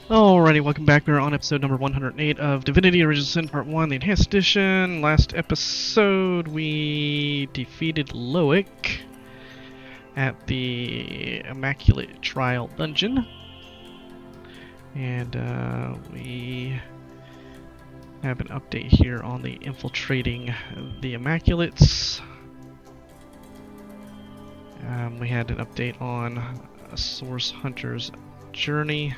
Alrighty, welcome back. We're on episode number 108 of Divinity Original Sin Part 1, the Enhanced Edition. Last episode, we defeated Loic at the Immaculate Trial Dungeon. And we have an update here on the infiltrating the Immaculates. We had an update on a Source Hunter's journey.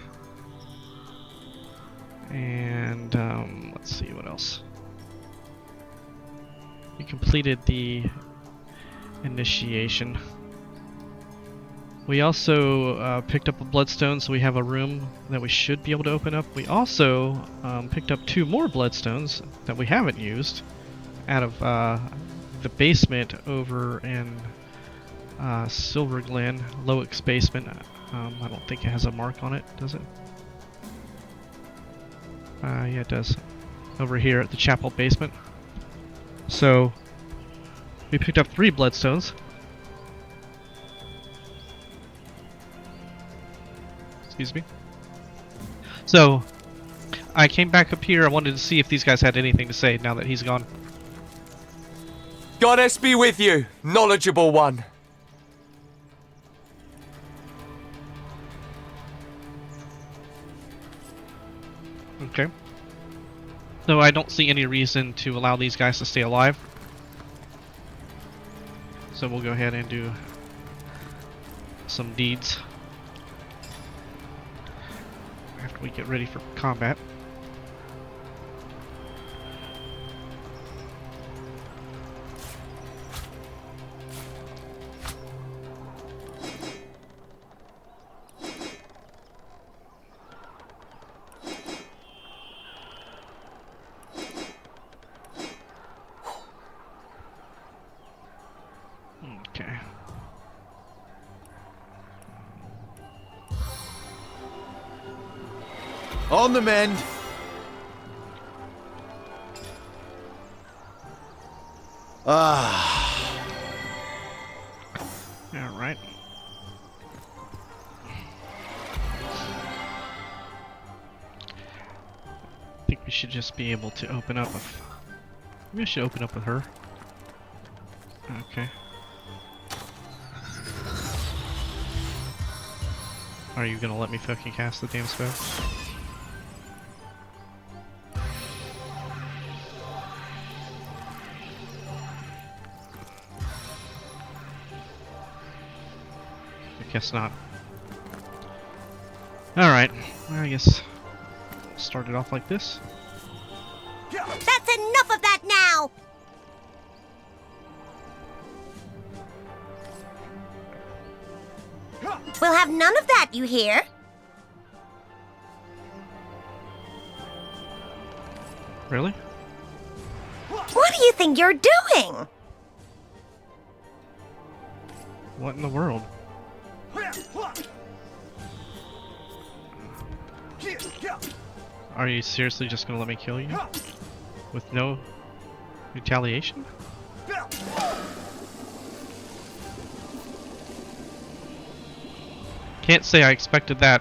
And let's see what else. We completed the initiation. We also picked up a bloodstone, so we have a room that we should be able to open up. We also picked up 2 more bloodstones that we haven't used out of the basement over in Silver Glen, Loic's basement. I don't think it has a mark on it, does it? Yeah, it does. Over here at the chapel basement. So, we picked up 3 bloodstones. Excuse me. So, I came back up here. I wanted to see if these guys had anything to say now that he's gone. Goddess be with you, knowledgeable one. Okay. So I don't see any reason to allow these guys to stay alive. So we'll go ahead and do some deeds after we get ready for combat. Okay. On the mend. All right. I think we should just be able to open up with... Maybe I should open up with her. Okay. Are you gonna let me fucking cast the damn spell? I guess not. Alright, I guess start it off like this. That's enough of that now! We'll have none of that, you hear? Really? What do you think you're doing? What in the world? Are you seriously just gonna let me kill you? With no retaliation? Can't say I expected that.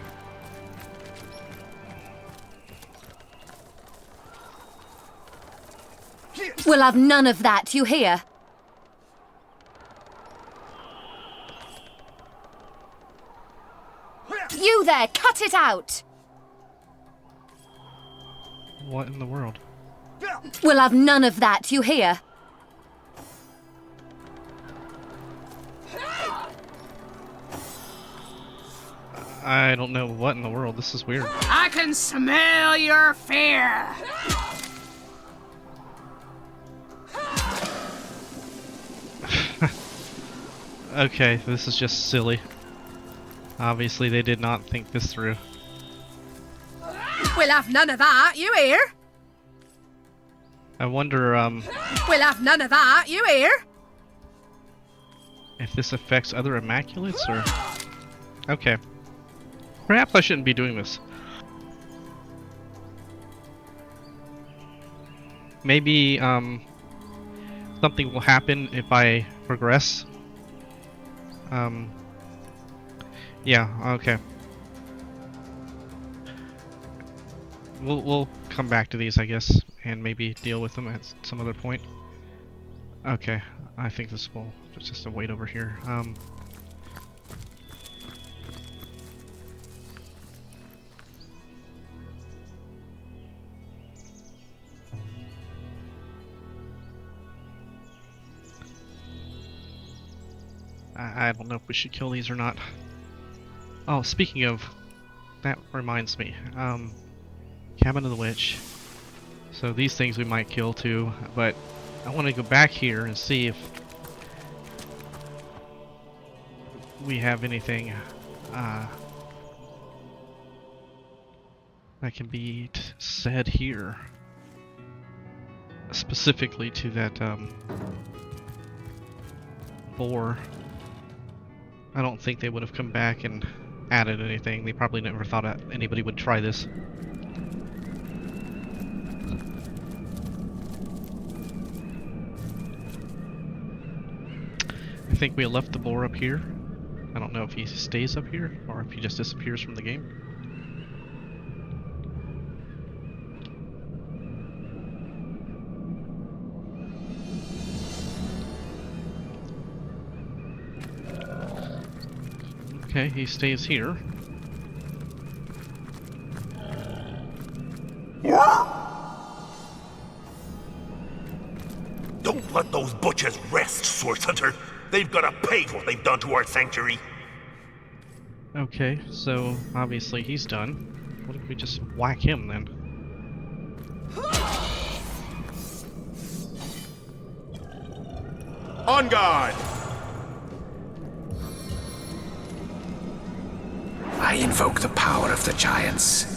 We'll have none of that, you hear? You there, cut it out! What in the world? We'll have none of that, you hear? I don't know what in the world. This is weird. I can smell your fear. Okay, this is just silly. Obviously, they did not think this through. We'll have none of that, you hear? I wonder, We'll have none of that, you hear? if this affects other Immaculates, or... Okay. Perhaps I shouldn't be doing this. Maybe, something will happen if I progress. Yeah, okay. we'll come back to these, I guess, and maybe deal with them at some other point. Okay, I think this will just a wait over here. I don't know if we should kill these or not. Oh, speaking of, that reminds me. Cabin of the Witch. So these things we might kill too, but I want to go back here and see if we have anything that can be said here. Specifically to that boar. I don't think they would have come back and added anything. They probably never thought anybody would try this. I think we left the boar up here. I don't know if he stays up here or if he just disappears from the game. Okay, he stays here. Don't let those butchers rest, Source Hunter. They've got to pay for what they've done to our sanctuary. Okay, so obviously he's done. What if we just whack him then? On guard! I invoke the power of the giants.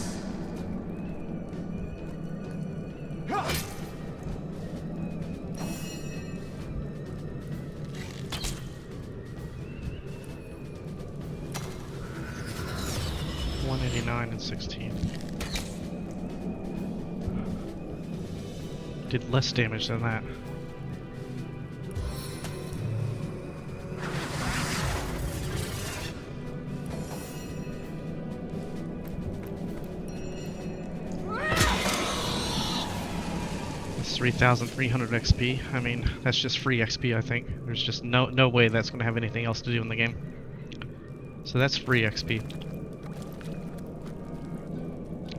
And 16. Did less damage than that. That's 3,300 XP. I mean, that's just free XP, I think. There's just no way that's going to have anything else to do in the game. So that's free XP.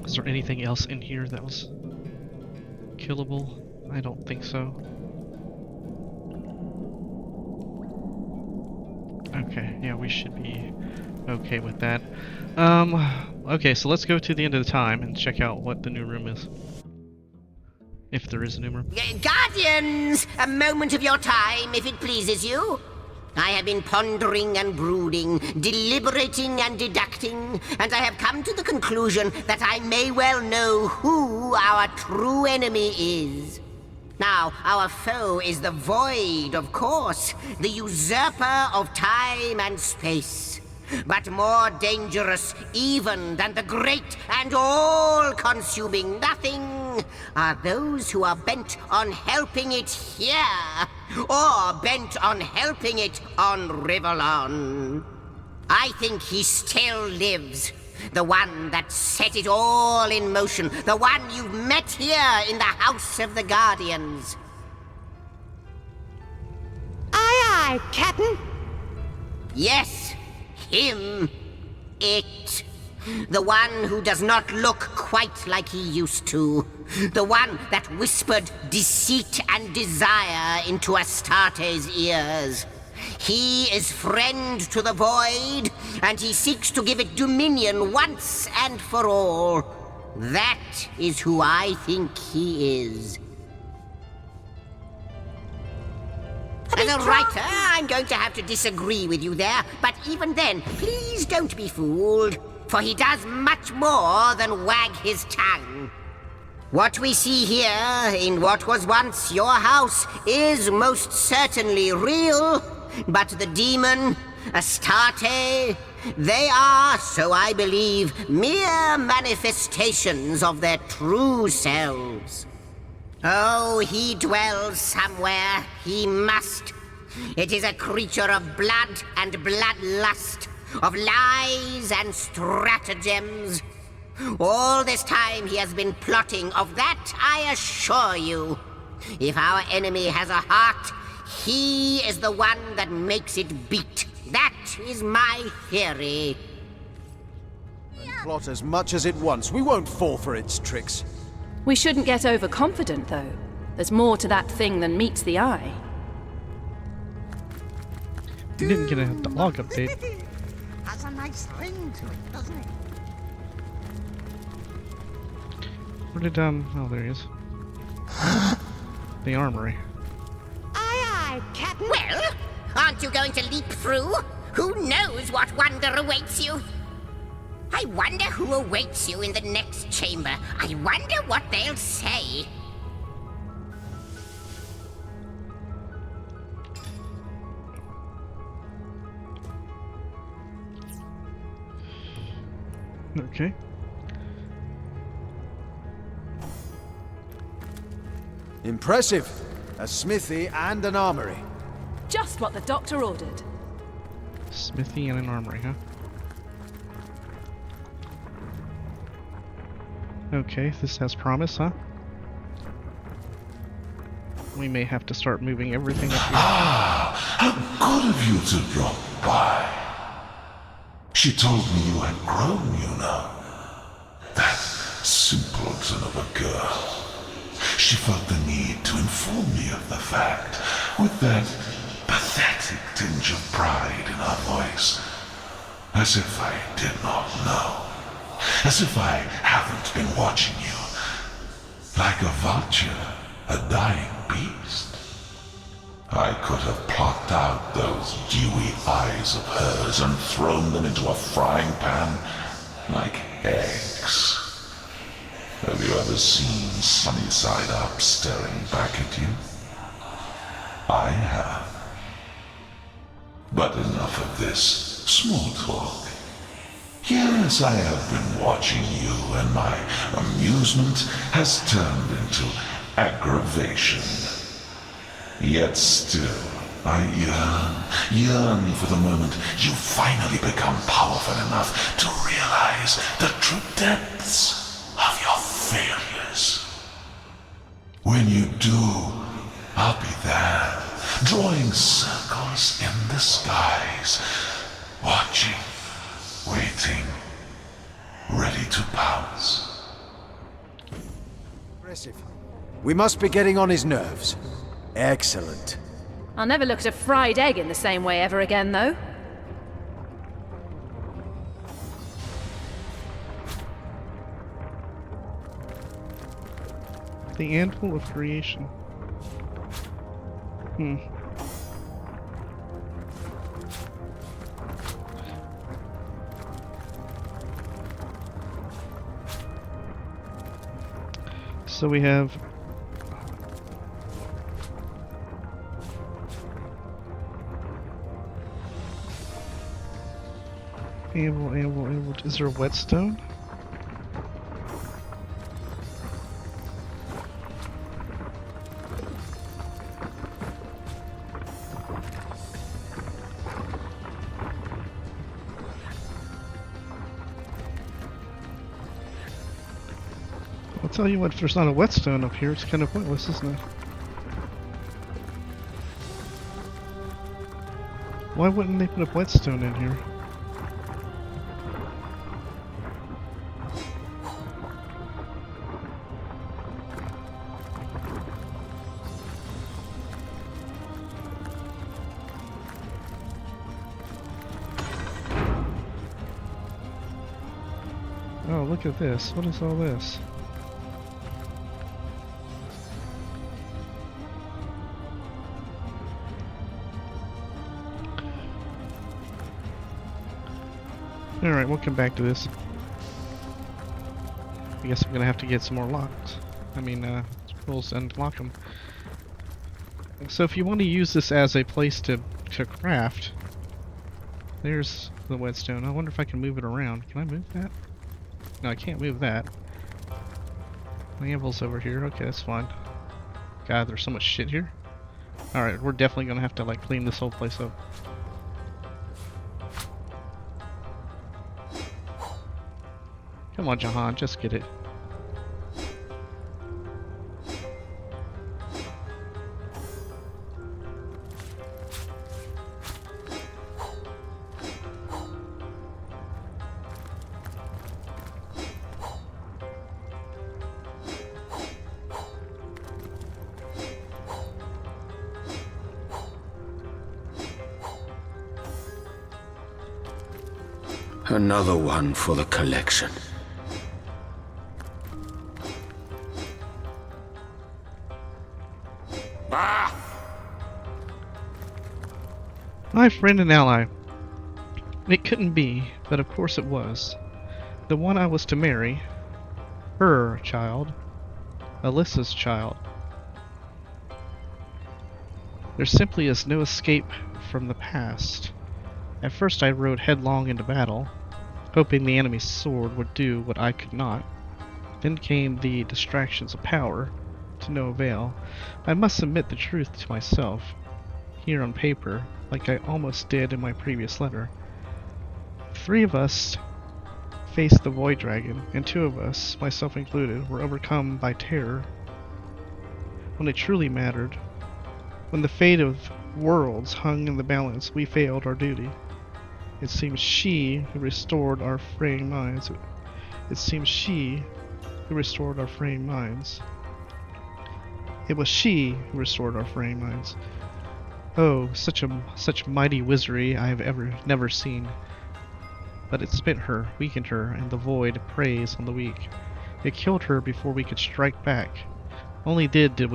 Is there anything else in here that was killable? I don't think so. Okay, yeah, we should be okay with that. Okay, so let's go to the end of the time and check out what the new room is. If there is a new room. Guardians, a moment of your time, if it pleases you. I have been pondering and brooding, deliberating and deducting, and I have come to the conclusion that I may well know who our true enemy is. Now, our foe is the Void, of course, the usurper of time and space. But more dangerous even than the great and all-consuming nothing are those who are bent on helping it here, or bent on helping it on Rivellon. I think he still lives, the one that set it all in motion, the one you've met here in the House of the Guardians. Aye, aye, Captain. Yes, him. It. The one who does not look quite like he used to. The one that whispered deceit and desire into Astarte's ears. He is friend to the Void, and he seeks to give it dominion once and for all. That is who I think he is. As a writer, I'm going to have to disagree with you there, but even then, please don't be fooled, for he does much more than wag his tongue. What we see here, in what was once your house, is most certainly real, but the demon, Astarte, they are, so I believe, mere manifestations of their true selves. Oh, he dwells somewhere. He must. It is a creature of blood and bloodlust, of lies and stratagems. All this time he has been plotting, of that I assure you. If our enemy has a heart, he is the one that makes it beat. That is my theory. Plot as much as it wants. We won't fall for its tricks. We shouldn't get overconfident, though. There's more to that thing than meets the eye. You didn't get a log update. Has a nice ring to it, doesn't it? Where did, oh, there he is. The armory. Aye, aye, Captain. Well, aren't you going to leap through? Who knows what wonder awaits you? I wonder who awaits you in the next chamber. I wonder what they'll say. Okay. Impressive. A smithy and an armory. Just what the doctor ordered. Smithy and an armory, huh? Okay, this has promise, huh? We may have to start moving everything up here. How good of you to drop by. She told me you had grown, you know. That simpleton of a girl. She felt the need to inform me of the fact, with that pathetic tinge of pride in her voice. As if I did not know. As if I haven't been watching you. Like a vulture, a dying beast. I could have plucked out those dewy eyes of hers and thrown them into a frying pan like eggs. Have you ever seen Sunny Side Up staring back at you? I have. But enough of this small talk. Here as I have been watching you, and my amusement has turned into aggravation. Yet still, I yearn for the moment you finally become powerful enough to realize the true depths of your failures. When you do, I'll be there, drawing circles in the skies, watching, waiting, ready to pounce. Impressive. We must be getting on his nerves. Excellent. I'll never look at a fried egg in the same way ever again, though. The Anvil of Creation. So we have anvil. Is there a whetstone? I'll tell you what, if there's not a whetstone up here, it's kind of pointless, isn't it? Why wouldn't they put a whetstone in here? Oh, look at this. What is all this? Alright, we'll come back to this. I guess I'm gonna have to get some more locks. I mean, scrolls and unlock them. So if you want to use this as a place to craft, there's the whetstone. I wonder if I can move it around. Can I move that? No, I can't move that. The anvil's over here. Okay, that's fine. God, there's so much shit here. Alright, we're definitely gonna have to, like, clean this whole place up. Come on, Jahan, just get it. Another one for the collection. Ah! My friend and ally. It couldn't be, but of course it was. The one I was to marry. Her child. Alyssa's child. There simply is no escape from the past. At first I rode headlong into battle, hoping the enemy's sword would do what I could not. Then came the distractions of power, to no avail. I must submit the truth to myself, here on paper, like I almost did in my previous letter. 3 of us faced the Void Dragon, and 2 of us, myself included, were overcome by terror. When it truly mattered, when the fate of worlds hung in the balance, we failed our duty. It seems she who restored our fraying minds. It seems she who restored our fraying minds. It was she who restored our fraying minds. Oh, such mighty wizardry I have never seen. But it spent her, weakened her, and the void preys on the weak. It killed her before we could strike back. Only then did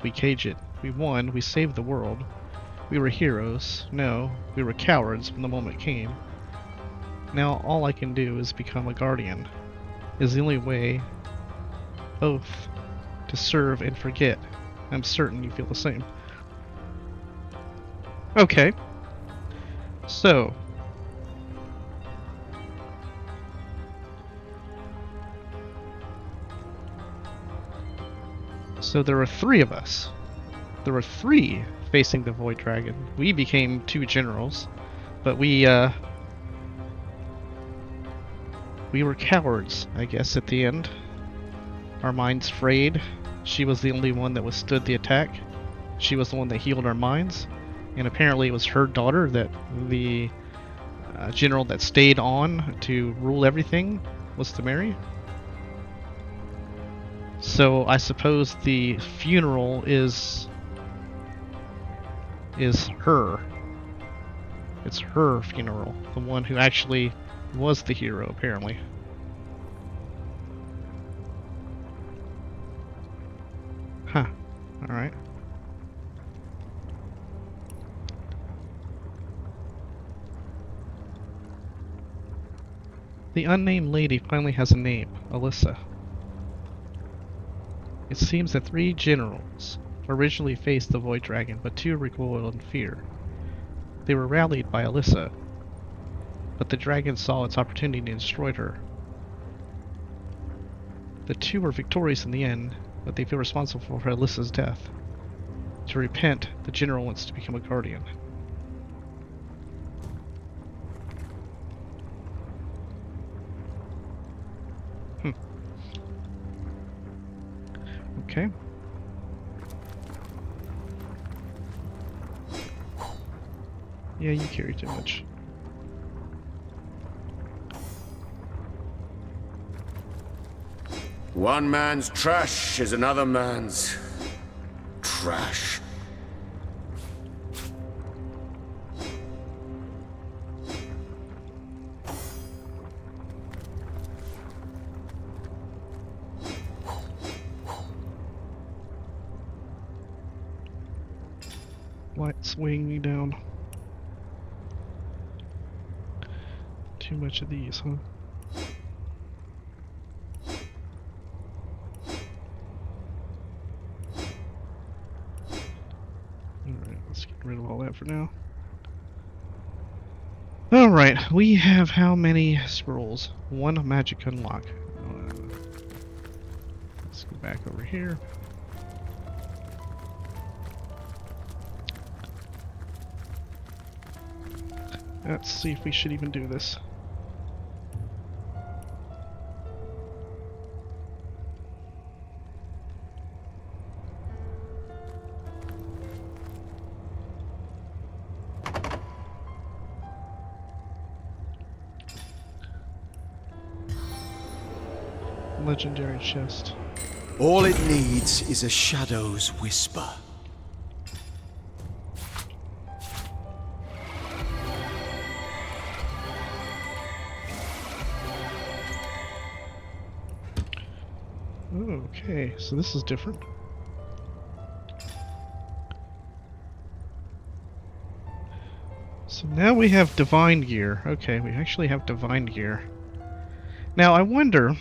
we cage it. We won, we saved the world. We were heroes. No, we were cowards when the moment came. Now all I can do is become a guardian. Is the only way. Oath. To serve and forget. I'm certain you feel the same. Okay. So. So there were 3 of us. There were 3 facing the Void Dragon. We became 2 generals, but we were cowards, I guess, at the end. Our minds frayed. She was the only one that withstood the attack. She was the one that healed our minds, and apparently it was her daughter that the general that stayed on to rule everything was to marry. So I suppose the funeral is her. It's her funeral, the one who actually was the hero, apparently. Huh. Alright. The unnamed lady finally has a name, Alyssa. It seems that 3 generals originally faced the Void Dragon, but 2 recoiled in fear. They were rallied by Alyssa, but the dragon saw its opportunity and destroyed her. The 2 were victorious in the end, but they feel responsible for Alyssa's death. To repent, the general wants to become a guardian. Okay. Yeah, you carry too much. One man's trash is another man's trash. Light's weighing me down. Too much of these, huh? Alright, let's get rid of all that for now. Alright, we have how many scrolls? 1 magic unlock. Let's go back over here. Let's see if we should even do this. Legendary chest. All it needs is a shadow's whisper. Okay, so this is different. So now we have divine gear. Okay, we actually have divine gear. Now I wonder,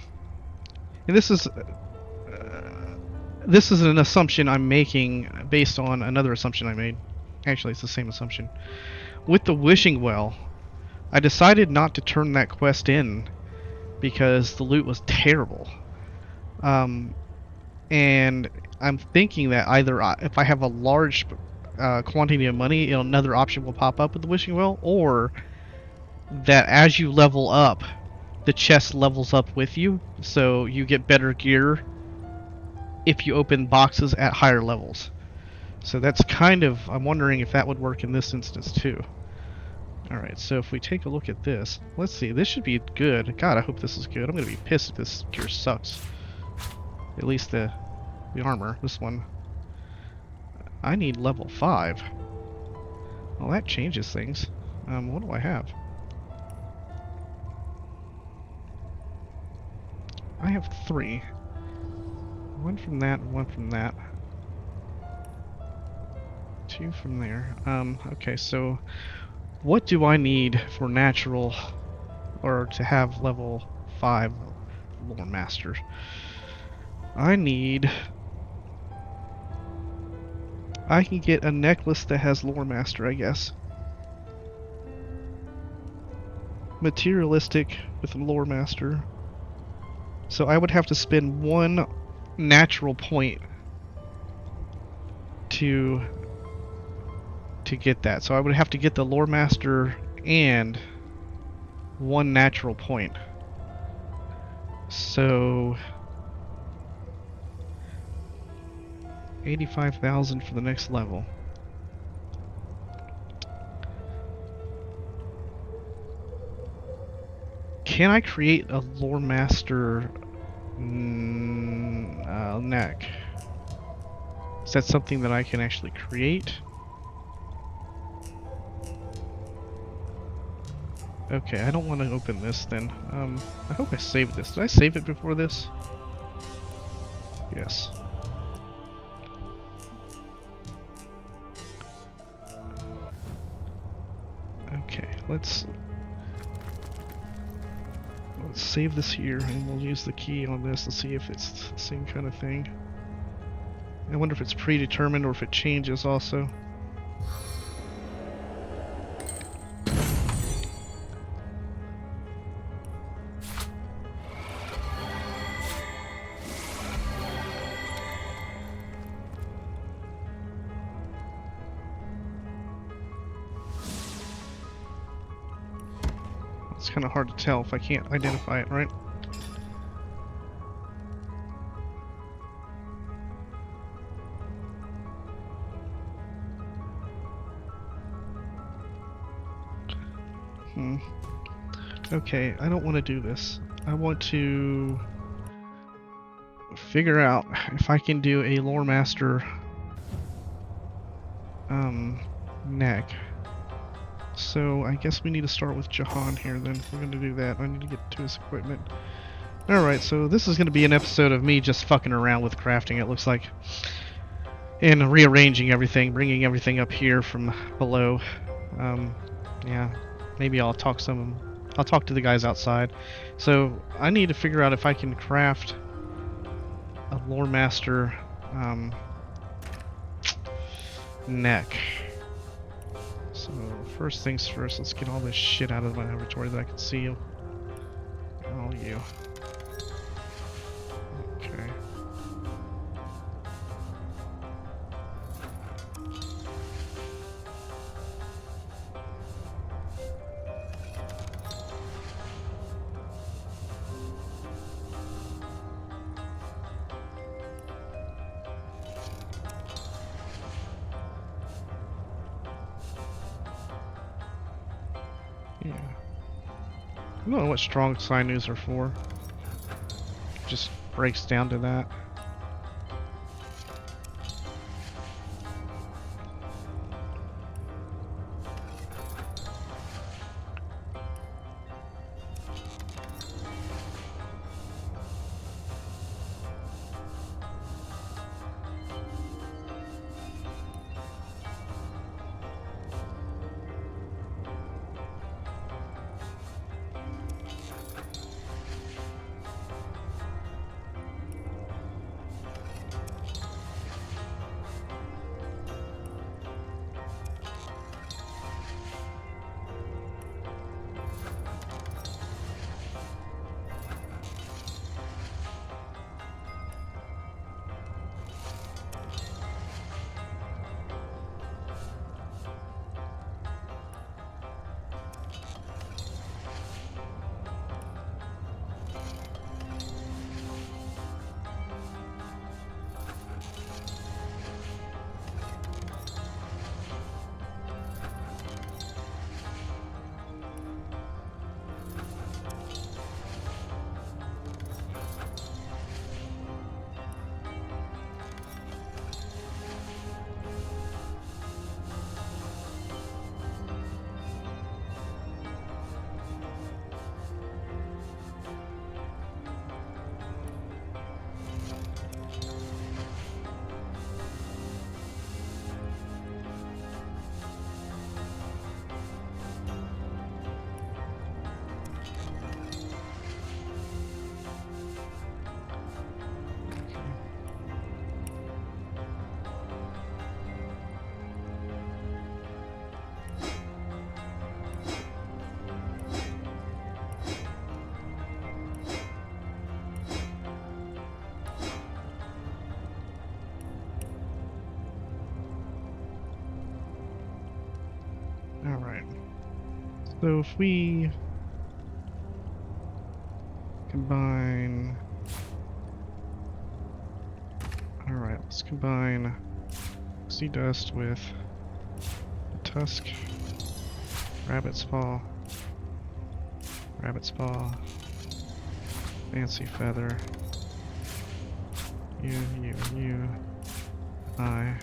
and this is an assumption I'm making based on another assumption I made. Actually, it's the same assumption. With the wishing well, I decided not to turn that quest in because the loot was terrible. And I'm thinking that either if I have a large quantity of money, another option will pop up with the wishing well, or that as you level up, the chest levels up with you, so you get better gear if you open boxes at higher levels. So that's kind of, I'm wondering if that would work in this instance too. Alright, so if we take a look at this, let's see, this should be good. God, I hope this is good. I'm going to be pissed if this gear sucks. At least the armor, this one. I need level 5. Well, that changes things. What do I have? I have 3. One from that, one from that. 2 from there. Okay, so what do I need for natural, or to have level 5 lore master? I can get a necklace that has lore master, I guess. Materialistic with lore master. So I would have to spend 1 natural point to get that. So I would have to get the lore master and 1 natural point. So 85,000 for the next level. Can I create a lore master neck? Is that something that I can actually create? Okay, I don't want to open this then. I hope I saved this. Did I save it before this? Yes. Okay, let's save this here, and we'll use the key on this to see if it's the same kind of thing. I wonder if it's predetermined or if it changes also. It's kind of hard to tell if I can't identify it, right? Okay, I don't want to do this. I want to figure out if I can do a lore master neck. So I guess we need to start with Jahan here then. We're going to do that. I need to get to his equipment. Alright, so this is going to be an episode of me just fucking around with crafting, it looks like. And rearranging everything, bringing everything up here from below. Yeah, maybe I'll talk to the guys outside. So I need to figure out if I can craft a lore master neck. So first things first, let's get all this shit out of my inventory that I can see. All you. Okay. Yeah. I don't know what strong sinews are for. just breaks down to that. Alright. So if we combine... Alright, let's combine sea dust with the tusk, rabbit's paw, fancy feather, you, I,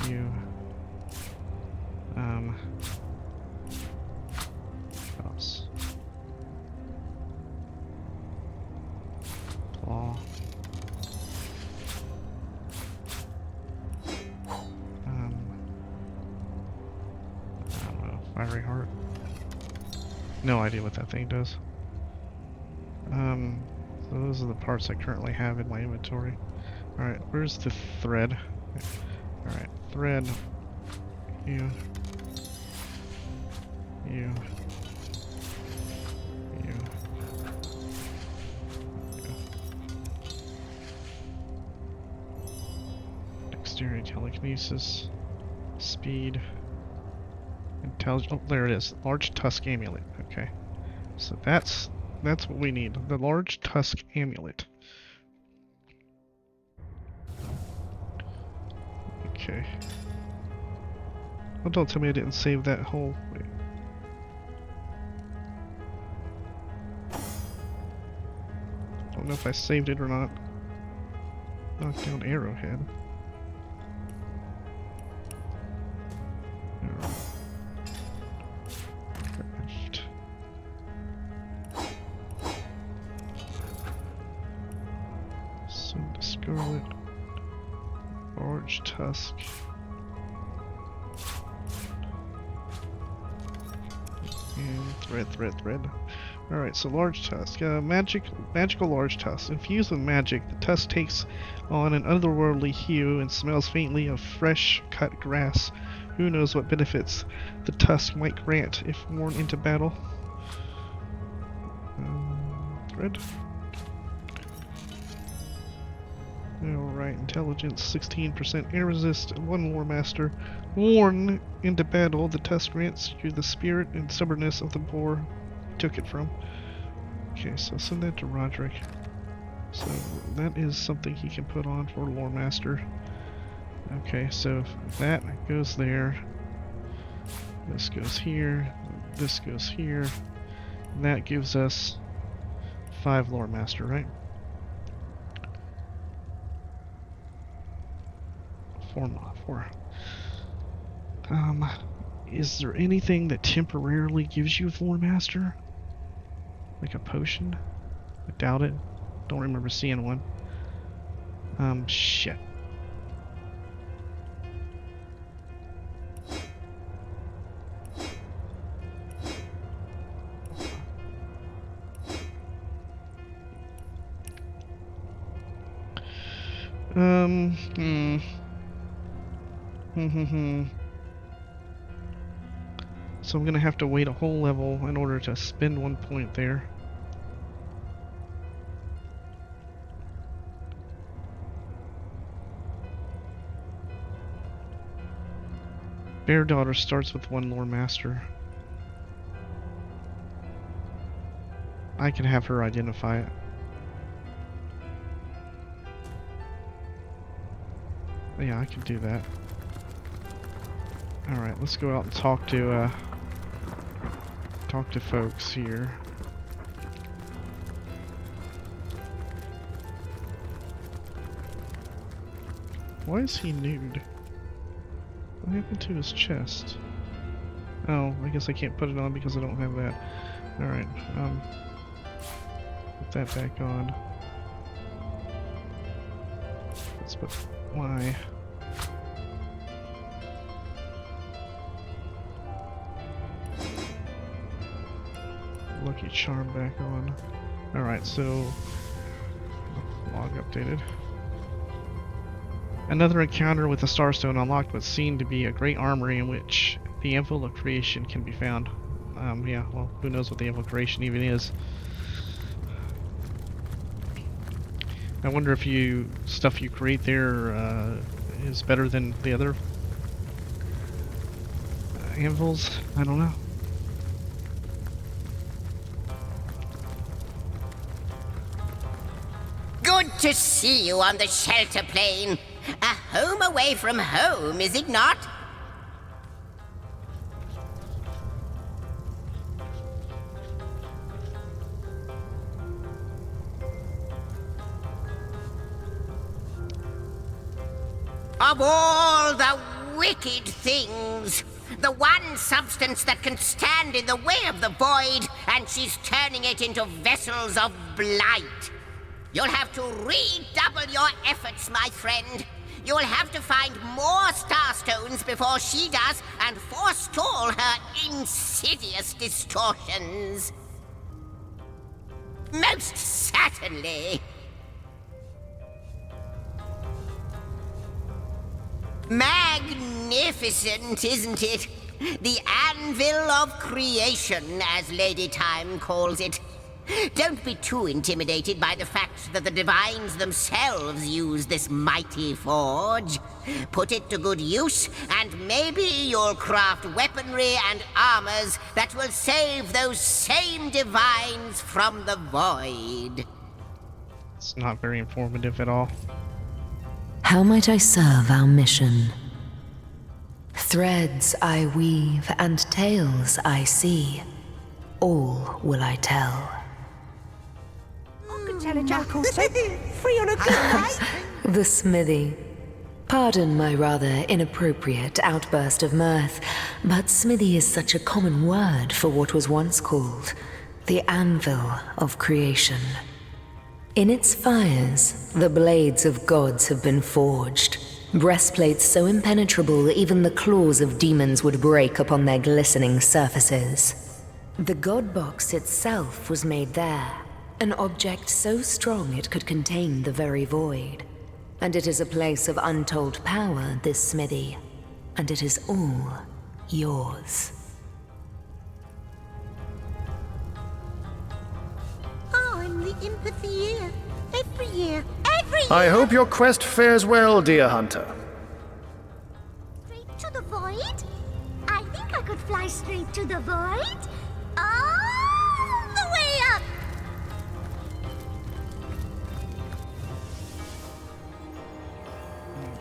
you, oops. Claw. I don't know, fiery heart. No idea what that thing does. So those are the parts I currently have in my inventory. Alright, where's the thread? Alright, thread. You. Dexterity, telekinesis, speed, intelligence. Oh, there it is. Large tusk amulet. Okay, so that's what we need. The large tusk amulet. Okay. Oh, don't tell me I didn't save that whole. Wait. Don't know if I saved it or not. Knock down arrowhead. Craft. Send to Scarlet. Large tusk. And thread. Alright, so large tusk. Magical large tusk. Infused with magic, the tusk takes on an otherworldly hue and smells faintly of fresh cut grass. Who knows what benefits the tusk might grant if worn into battle. Thread. Alright, intelligence 16%, air resist, 1 War Master. Worn into battle, the tusk grants you the spirit and stubbornness of the boar you took it from. Okay, so send that to Roderick. So that is something he can put on for Lore Master. Okay, so that goes there. This goes here. This goes here. And that gives us 5 lore master, right? 4. Is there anything that temporarily gives you a lore master? Like a potion? I doubt it. Don't remember seeing one. Shit. So I'm gonna have to wait a whole level in order to spend 1 point there. Bear Daughter starts with 1 lore master. I can have her identify it. Yeah, I can do that. Alright, let's go out and talk to folks here. Why is he nude? What happened to his chest? Oh, I guess I can't put it on because I don't have that. Alright, put that back on. Let's put my Lucky Charm back on. Alright, so log updated. Another encounter with the Starstone unlocked what's seen to be a great armory in which the Anvil of Creation can be found. Yeah, well, who knows what the Anvil of Creation even is. I wonder if stuff you create there is better than the other anvils. I don't know. Good to see you on the shelter plane. A home away from home, is it not? Of all the wicked things, the one substance that can stand in the way of the void, and she's turning it into vessels of blight. You'll have to redouble your efforts, my friend. You'll have to find more starstones before she does and forestall her insidious distortions. Most certainly. Magnificent, isn't it? The Anvil of Creation, as Lady Time calls it. Don't be too intimidated by the fact that the divines themselves use this mighty forge. Put it to good use, and maybe you'll craft weaponry and armors that will save those same divines from the void. It's not very informative at all. How might I serve our mission? Threads I weave and tales I see. All will I tell. Free on a good night. The smithy. Pardon my rather inappropriate outburst of mirth, but smithy is such a common word for what was once called the Anvil of Creation. In its fires, the blades of gods have been forged. Breastplates so impenetrable even the claws of demons would break upon their glistening surfaces. The god box itself was made there, an object so strong it could contain the very void. And it is a place of untold power, this smithy, and it is all yours. I'm the imp of the year. Every year. Every year. I hope your quest fares well, dear hunter. Straight to the void? I think I could fly straight to the void. All the way up.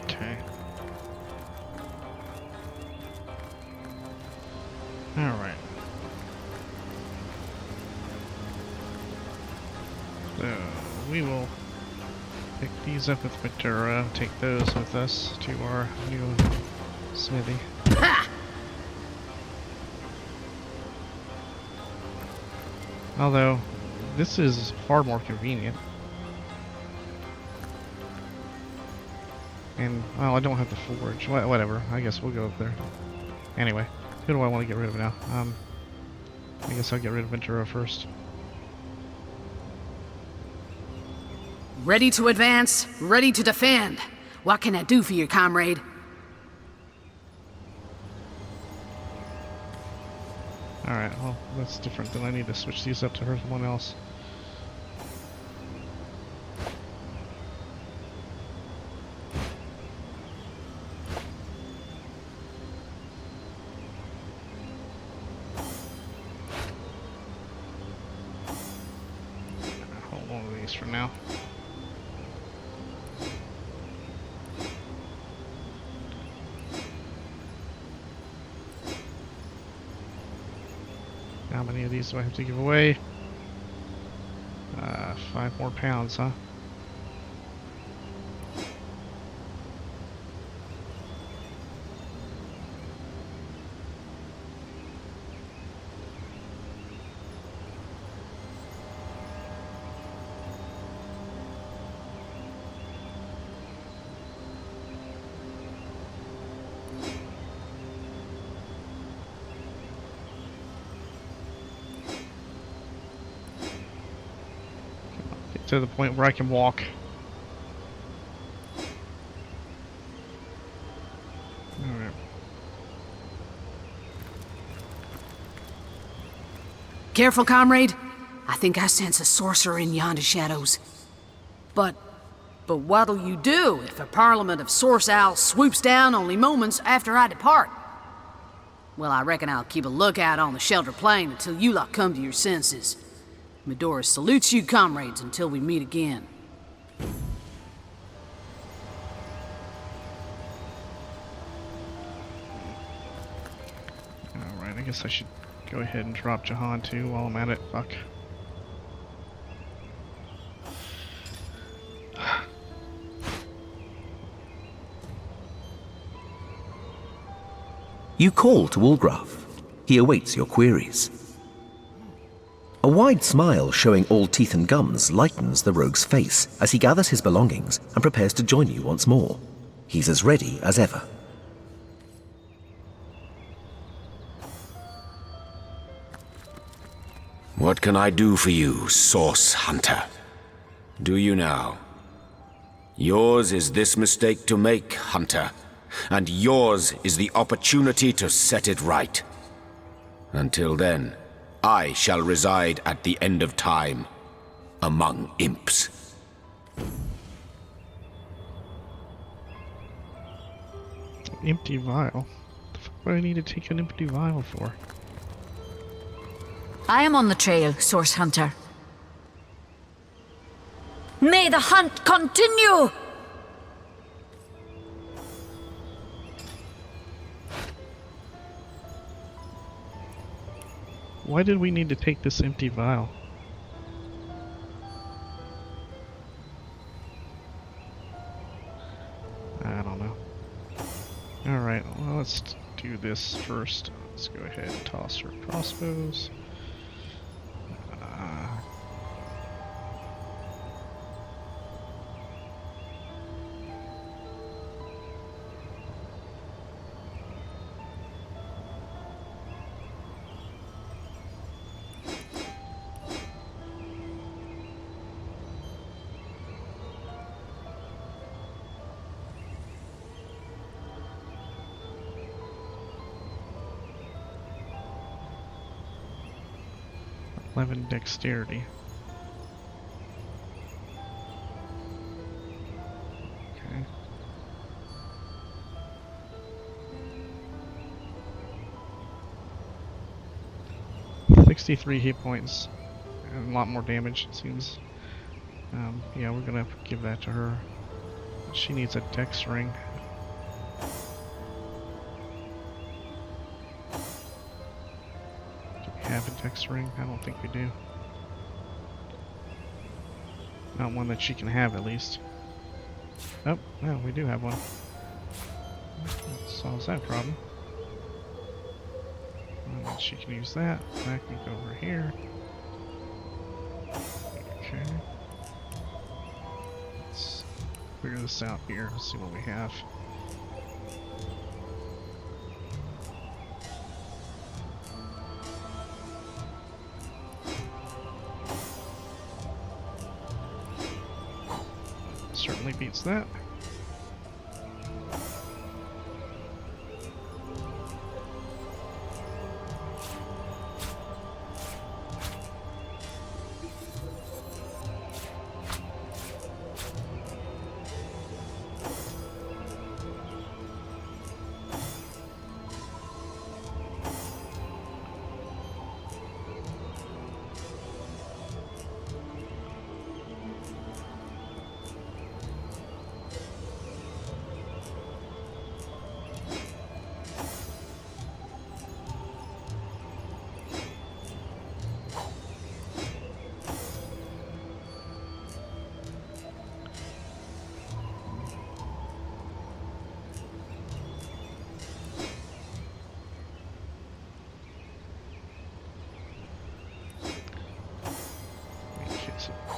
Okay. Alright. So we will pick these up with Ventura, take those with us to our new smithy. Ha! Although, this is far more convenient. And, well, I don't have the forge. Whatever, I guess we'll go up there. Anyway, who do I want to get rid of now? I guess I'll get rid of Ventura first. Ready to advance, ready to defend. What can I do for you, comrade? Alright, well, that's different. Then I need to switch these up to someone else. Hold on to these for now. How many of these do I have to give away? 5 more pounds, huh? To the point where I can walk. Alright. Careful, comrade. I think I sense a sorcerer in yonder shadows. But what'll you do if a parliament of Source Owls swoops down only moments after I depart? Well, I reckon I'll keep a lookout on the shelter plain until you lot come to your senses. Medora salutes you, comrades, until we meet again. Alright, I guess I should go ahead and drop Jahan too while I'm at it. Fuck. You call to Ulgraf. He awaits your queries. A wide smile showing all teeth and gums lightens the rogue's face as he gathers his belongings and prepares to join you once more. He's as ready as ever. What can I do for you, Source Hunter? Do you now? Yours is this mistake to make, Hunter, and yours is the opportunity to set it right. Until then, I shall reside at the end of time, among imps. Empty vial? The fuck do I need to take an empty vial for? I am on the trail, Source Hunter. May the hunt continue! Why did we need to take this empty vial? I don't know. Alright, well, let's do this first. Let's go ahead and toss our crossbows. Dexterity. Okay. 63 hit points and a lot more damage, it seems. Yeah, we're gonna give that to her. She needs a dex ring. Do we have a dex ring? I don't think we do. Not one that she can have, at least. Oh, no, we do have one. That solves that problem. And then she can use that. That can go over here. Okay. Let's figure this out here. Let's see what we have. Certainly beats that.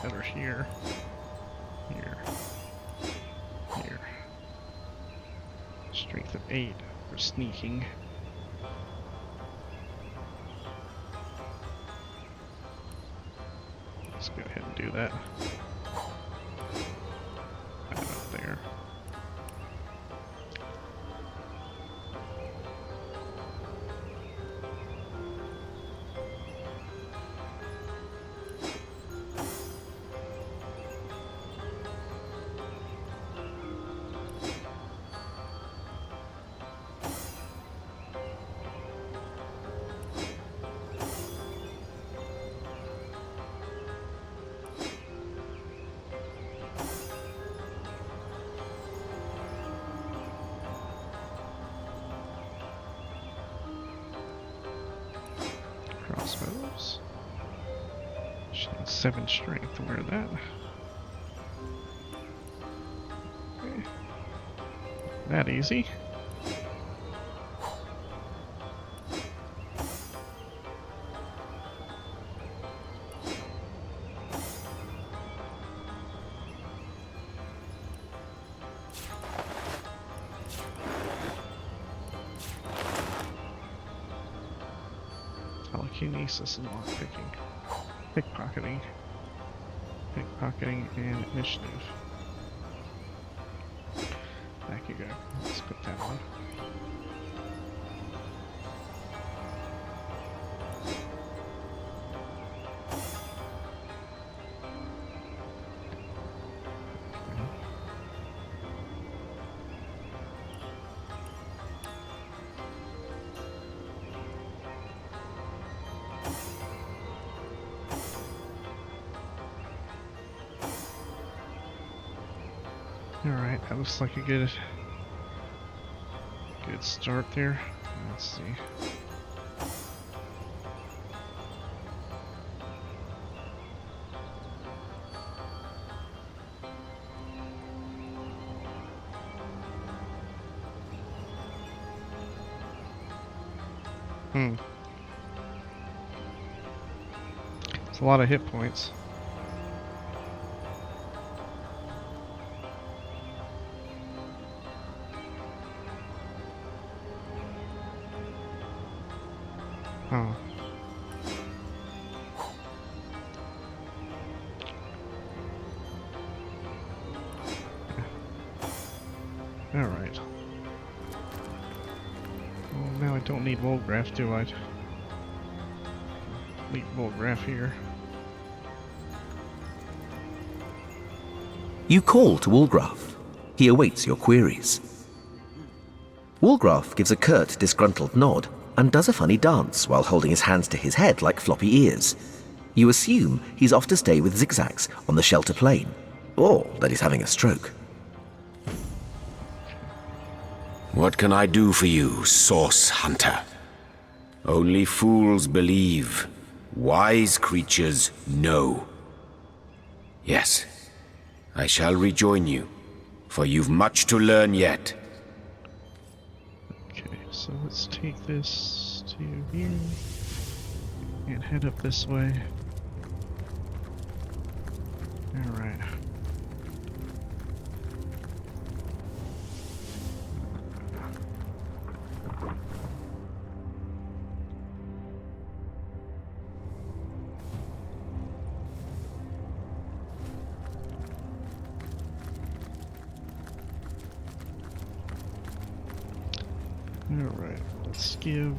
Better here, here, here. Strength of 8 for sneaking. Let's go ahead and do that. Right up there. Crossbows. She needs 7 strength to wear that. Okay. That easy. Telekinesis and lockpicking. Pickpocketing. Pickpocketing and initiative. Back you go. Let's put that on. Alright, that looks like a good start there. Let's see. It's a lot of hit points. Oh. Alright. Well, now I don't need Volgraph, do I? Leave Volgraph here. You call to Wolgraff. He awaits your queries. Wolgraff gives a curt, disgruntled nod and does a funny dance while holding his hands to his head like floppy ears. You assume he's off to stay with Zigzags on the Shelter Plain, or that he's having a stroke. What can I do for you, Source Hunter? Only fools believe. Wise creatures know. Yes, I shall rejoin you, for you've much to learn yet. Okay, so let's take this to here and head up this way. Alright. Alright, let's give...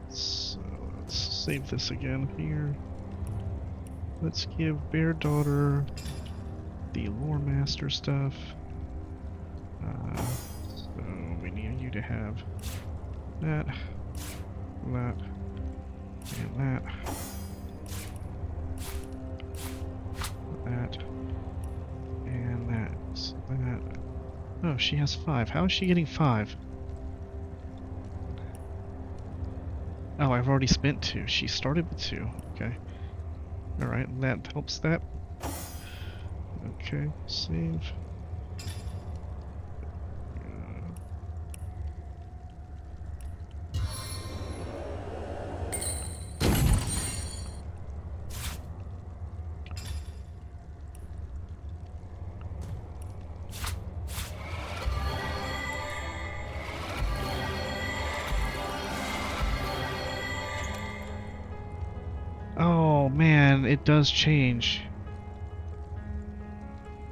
So, let's save this again here. Let's give Bear Daughter the Lore Master stuff. So we need you to have that, that, and that, that, and that, so that. Oh, she has 5. How is she getting 5? Oh, I've already spent 2. She started with 2. Okay. Alright, that helps that. Okay, save. Oh man, it does change.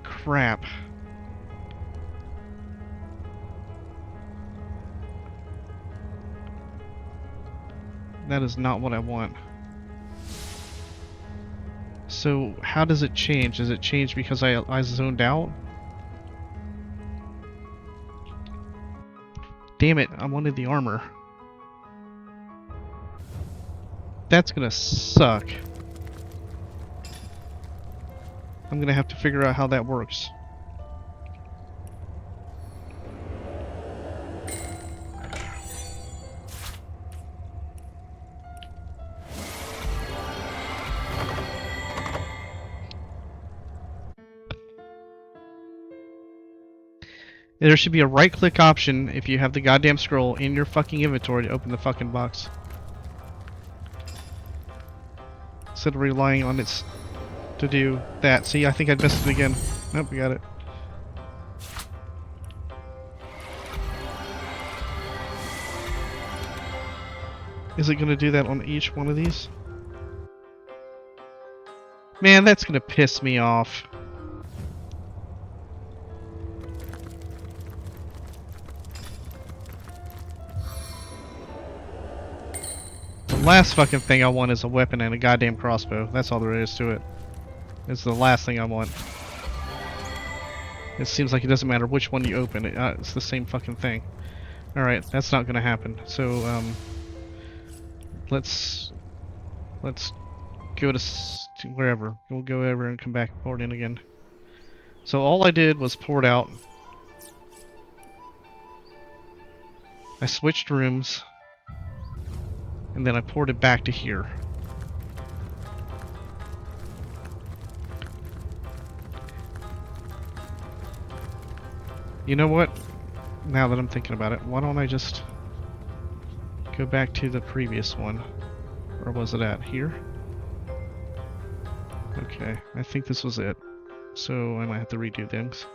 Crap. That is not what I want. So, how does it change? Does it change because I zoned out? Damn it, I wanted the armor. That's gonna suck. I'm gonna have to figure out how that works. There should be a right-click option if you have the goddamn scroll in your fucking inventory to open the fucking box. Instead of relying on it to do that. See, I think I missed it again. Nope, we got it. Is it going to do that on each one of these? Man, that's going to piss me off. The last fucking thing I want is a weapon and a goddamn crossbow. That's all there is to it. It's the last thing I want. It seems like it doesn't matter which one you open. It's the same fucking thing. Alright, that's not gonna happen. So, let's go to wherever. We'll go over and come back, pour it in again. So all I did was pour it out. I switched rooms. And then I poured it back to here. You know what? Now that I'm thinking about it, why don't I just go back to the previous one? Where was it at? Here? Okay, I think this was it. So I might have to redo things.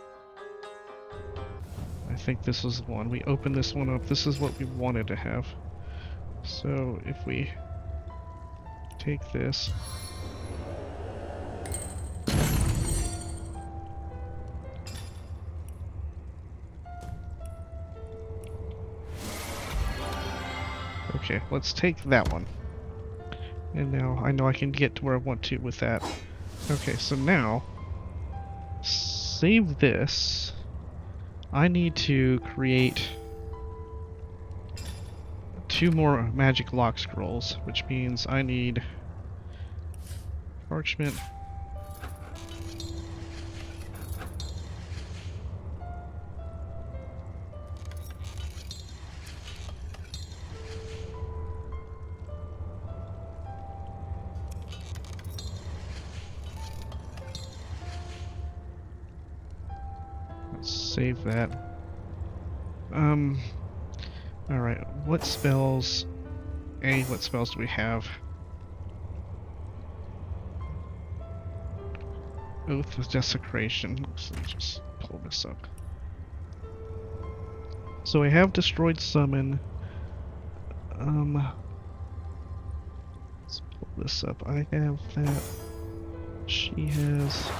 I think this was the one. We opened this one up. This is what we wanted to have. So if we take this, okay, let's take that one. And now I know I can get to where I want to with that. Okay, so now save this. I need to create 2 more magic lock scrolls, which means I need parchment. save that. Alright, what spells... what spells do we have? Oath of Desecration. Let's just pull this up. So I have Destroyed Summon. Let's pull this up. I have that. She has...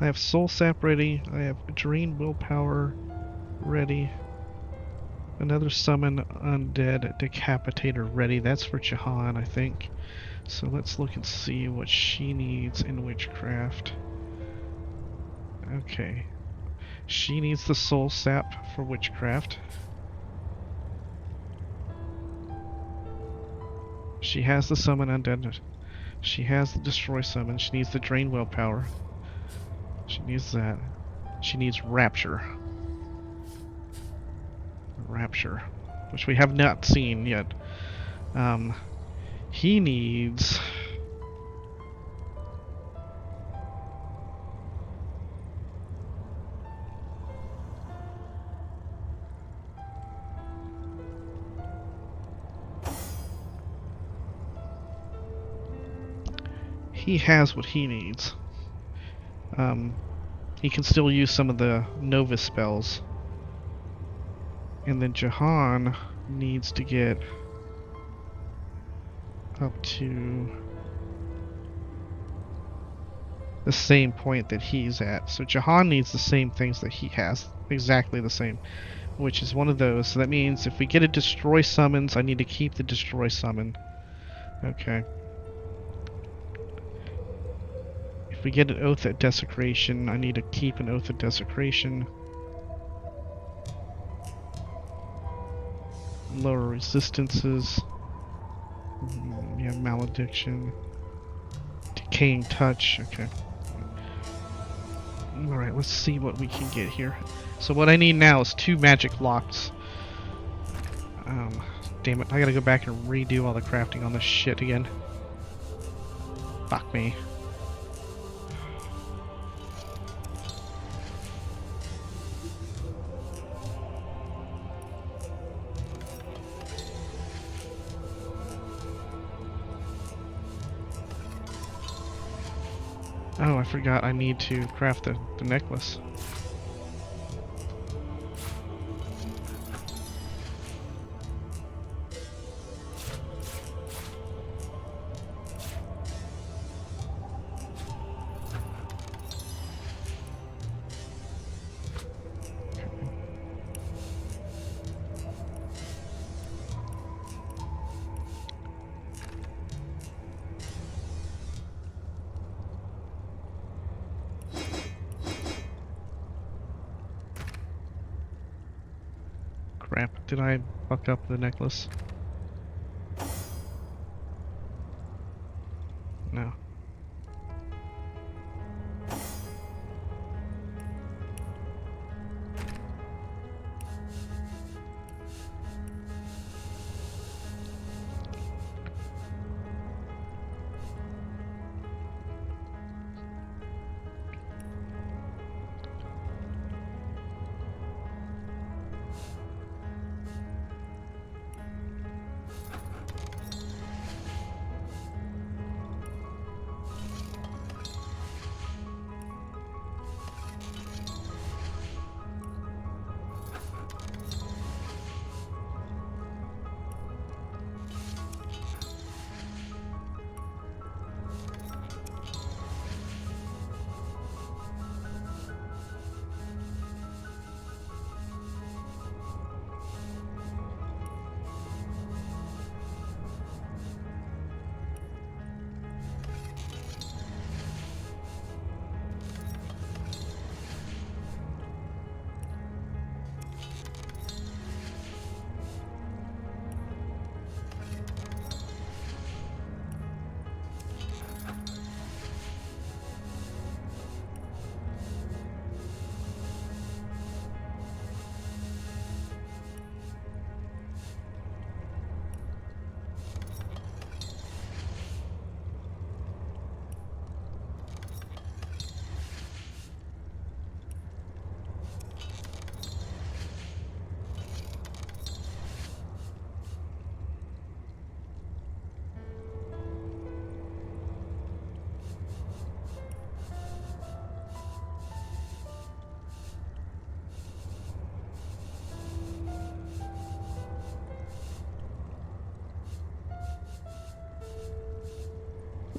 I have Soul Sap ready. I have Drain Willpower ready. Another Summon Undead Decapitator ready. That's for Jahan, I think. So let's look and see what she needs in Witchcraft. Okay. She needs the Soul Sap for Witchcraft. She has the Summon Undead. She has the Destroy Summon. She needs the Drain Willpower. She needs that. She needs Rapture. Rapture. Which we have not seen yet. He needs... He has what he needs. He can still use some of the Nova spells. And then Jahan needs to get up to the same point that he's at. So Jahan needs the same things that he has. Exactly the same. Which is one of those. So that means if we get a Destroy Summons, I need to keep the Destroy Summon. Okay. If we get an Oath at Desecration, I need to keep an Oath at Desecration. Lower resistances. Yeah, Malediction. Decaying Touch. Okay. Alright, let's see what we can get here. So what I need now is 2 magic locks. Damn it, I gotta go back and redo all the crafting on this shit again. Fuck me. Oh, I forgot I need to craft the necklace. Crap, did I fuck up the necklace? No.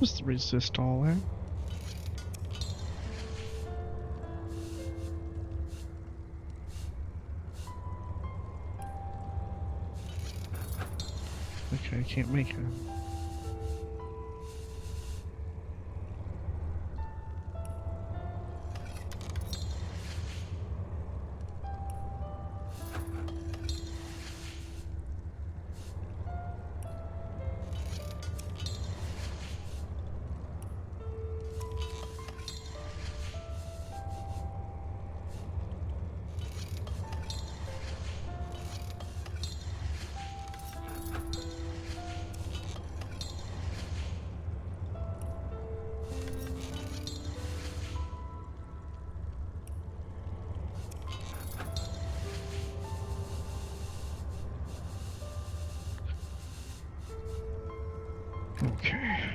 What's the resist all at? Okay, I can't make it. Okay.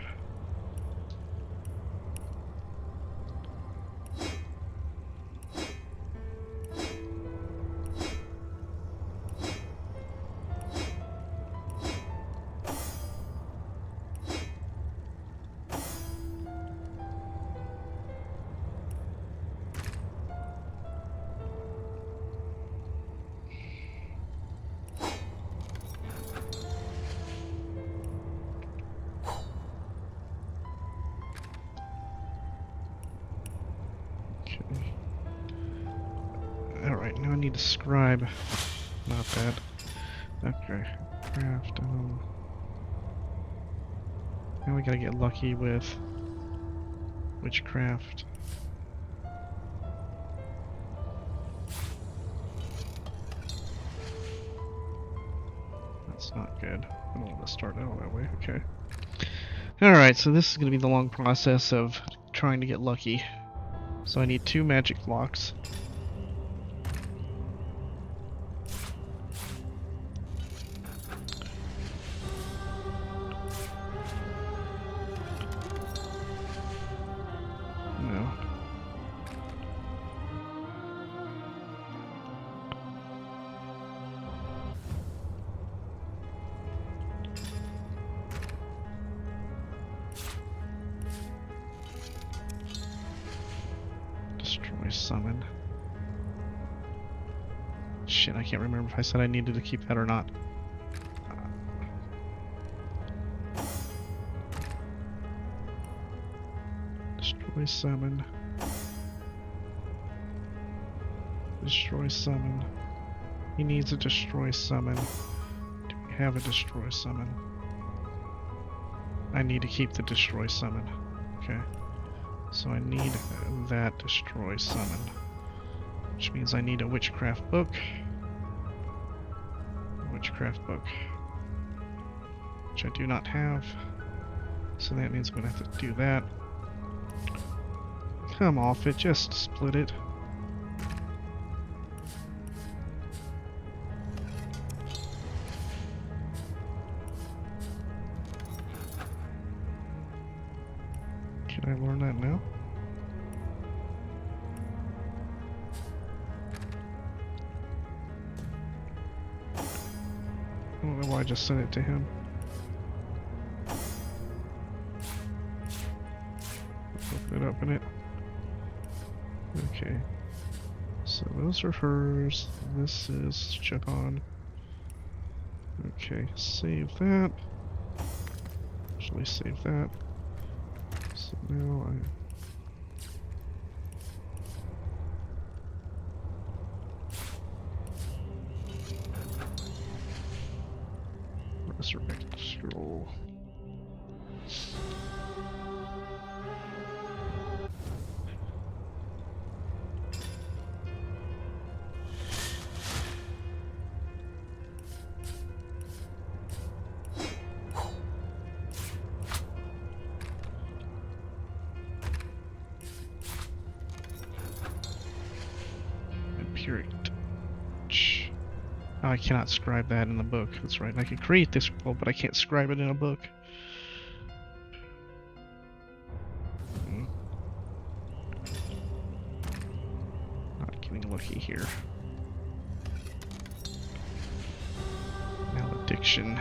Alright, now I need to scribe. Not that. Okay. Craft. Now we gotta get lucky with witchcraft. That's not good. I don't want to start out that way. Okay. Alright, so this is going to be the long process of trying to get lucky. So I need 2 magic blocks. No. Destroy summon. Shit, I can't remember if I said I needed to keep that or not. Destroy summon. Destroy summon. He needs a destroy summon. Do we have a destroy summon? I need to keep the destroy summon. Okay. So I need that destroy summon. Which means I need a witchcraft book. Witchcraft book. Which I do not have. So that means I'm gonna have to do that. Come off it, just split it. Can I learn that now? I don't know why I just sent it to him. Open it. Okay. So those are hers. This is Jahan. Okay, save that. Actually, save that. So now I... Resurrect scroll. Oh, I cannot scribe that in the book. That's right. I can create this scroll, but I can't scribe it in a book. Not getting lucky here. Malediction.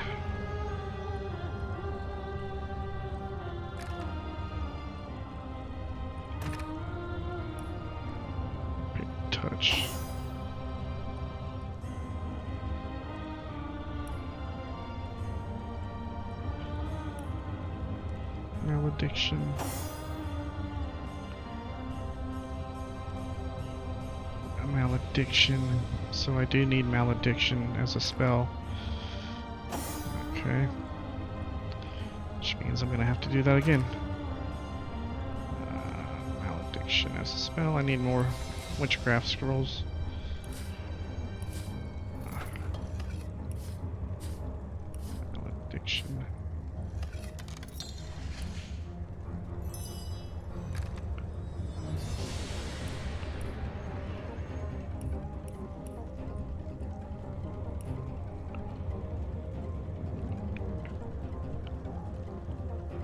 Malediction. A malediction. So I do need malediction as a spell. Okay. Which means I'm gonna have to do that again. Malediction as a spell. I need more witchcraft scrolls. Malediction.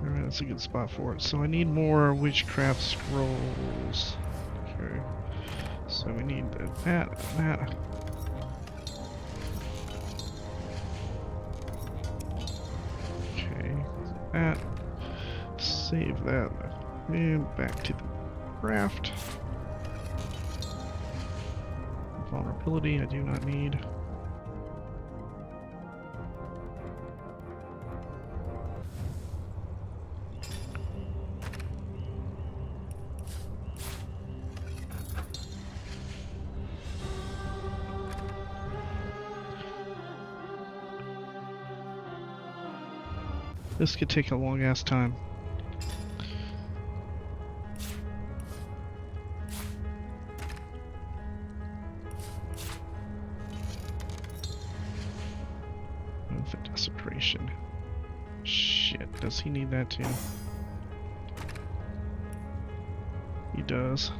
Alright, that's a good spot for it. So I need more witchcraft scrolls. Okay. So we need that. Okay, that. Save that. And back to the craft. Vulnerability I do not need. This could take a long ass time. With the desecration. Shit, does he need that too? He does.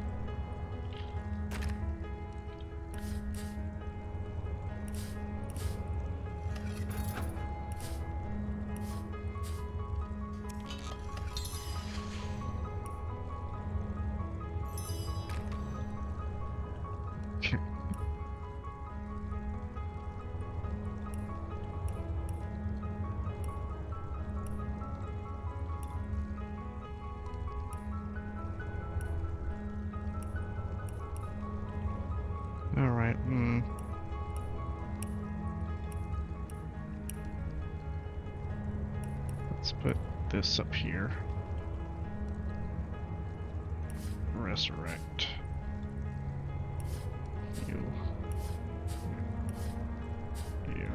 Alright, Let's put this up here. Resurrect. You. You.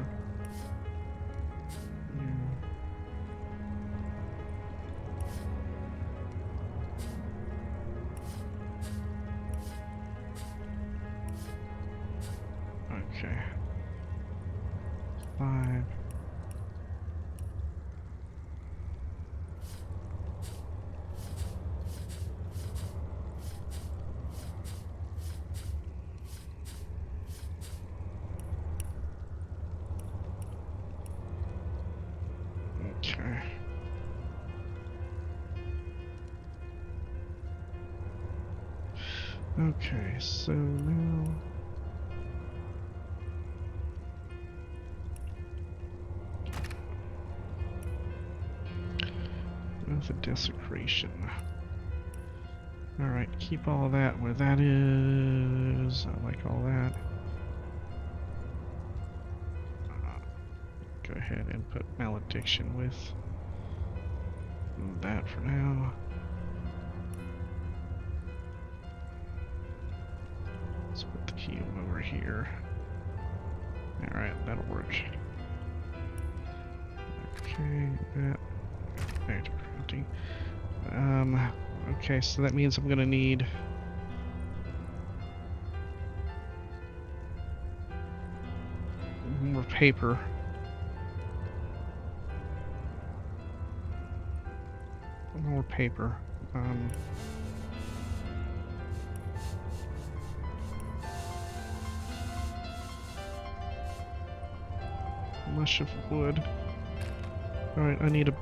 Okay. 5. Okay. Okay, so now with the desecration. Alright, keep all that where that is. I like all that. Go ahead and put malediction with that for now. Let's put the heal over here. Alright, that'll work. Okay, that. Back to crafting. Okay, so that means I'm gonna need more paper. More paper. Mush of wood. Alright, I need a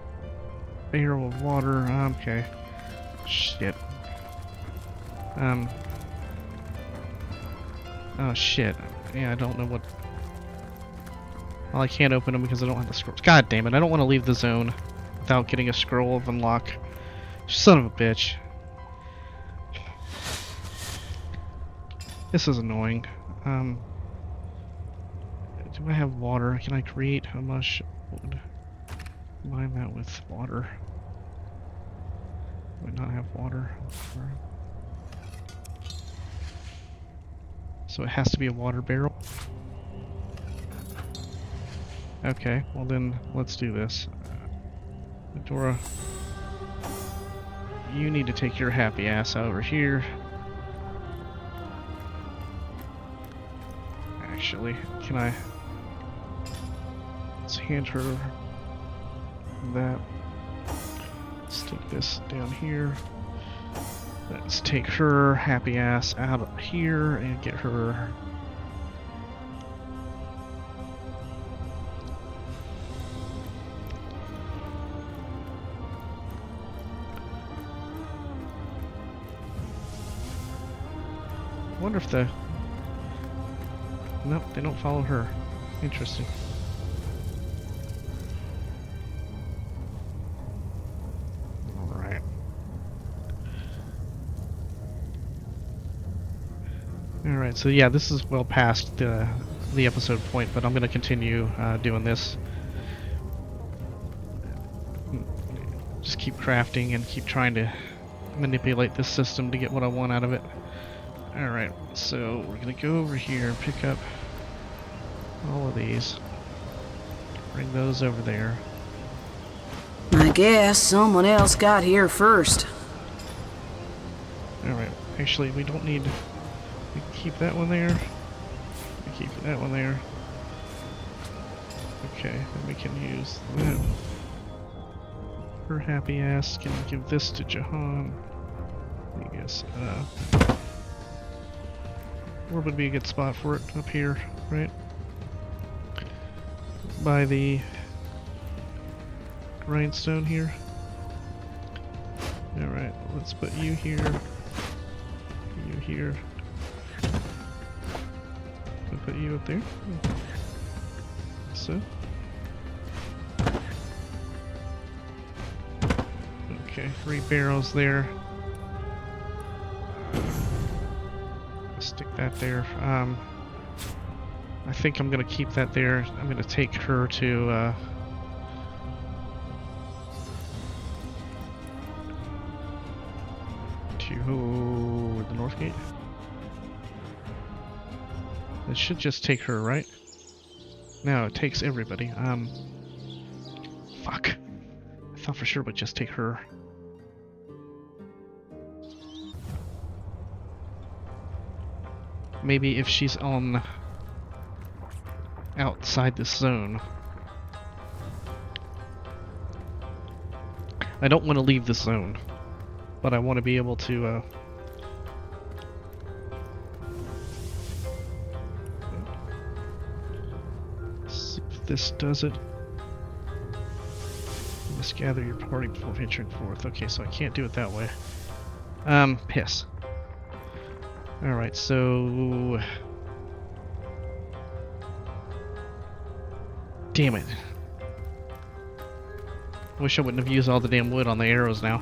barrel of water. Okay. Shit. Oh shit. Yeah, I don't know what. Well, I can't open them because I don't have the scrolls. God damn it, I don't want to leave the zone without getting a scroll of unlock. Son of a bitch. This is annoying. Do I have water? Can I create how much wood? Combine that with water. Might not have water. So it has to be a water barrel. Okay, well then let's do this. Dora, you need to take your happy ass over here. Actually, can I... Let's hand her that. Stick this down here. Let's take her happy ass out of here and get her... I wonder if the... Nope, they don't follow her. Interesting. Alright. Alright, so yeah, this is well past the episode point, but I'm going to continue doing this. Just keep crafting and keep trying to manipulate this system to get what I want out of it. Alright, so we're gonna go over here and pick up all of these. Bring those over there. I guess someone else got here first. Alright, actually we don't need... We can keep that one there. We keep that one there. Okay, then we can use that. Her happy ass can give this to Jahan. I guess, where would be a good spot for it? Up here, right? By the grindstone here. Alright, let's put you here. You here. We'll put you up there. So. Okay, 3 barrels there. Stick that there. I think I'm gonna keep that there. I'm gonna take her to the north gate. It should just take her, right? No, it takes everybody. Fuck. I thought for sure it would just take her. Maybe if she's on outside this zone. I don't want to leave this zone, but I want to be able to see if this does it. You must gather your party before venturing forth. Okay, so I can't do it that way. Piss. Alright, so... Damn it. Wish I wouldn't have used all the damn wood on the arrows now.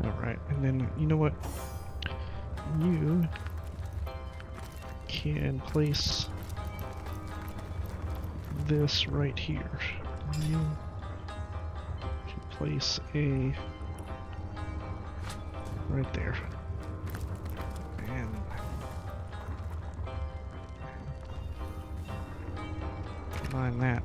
Alright, and then, you know what? You can place this right here. You can place a right there. And combine that.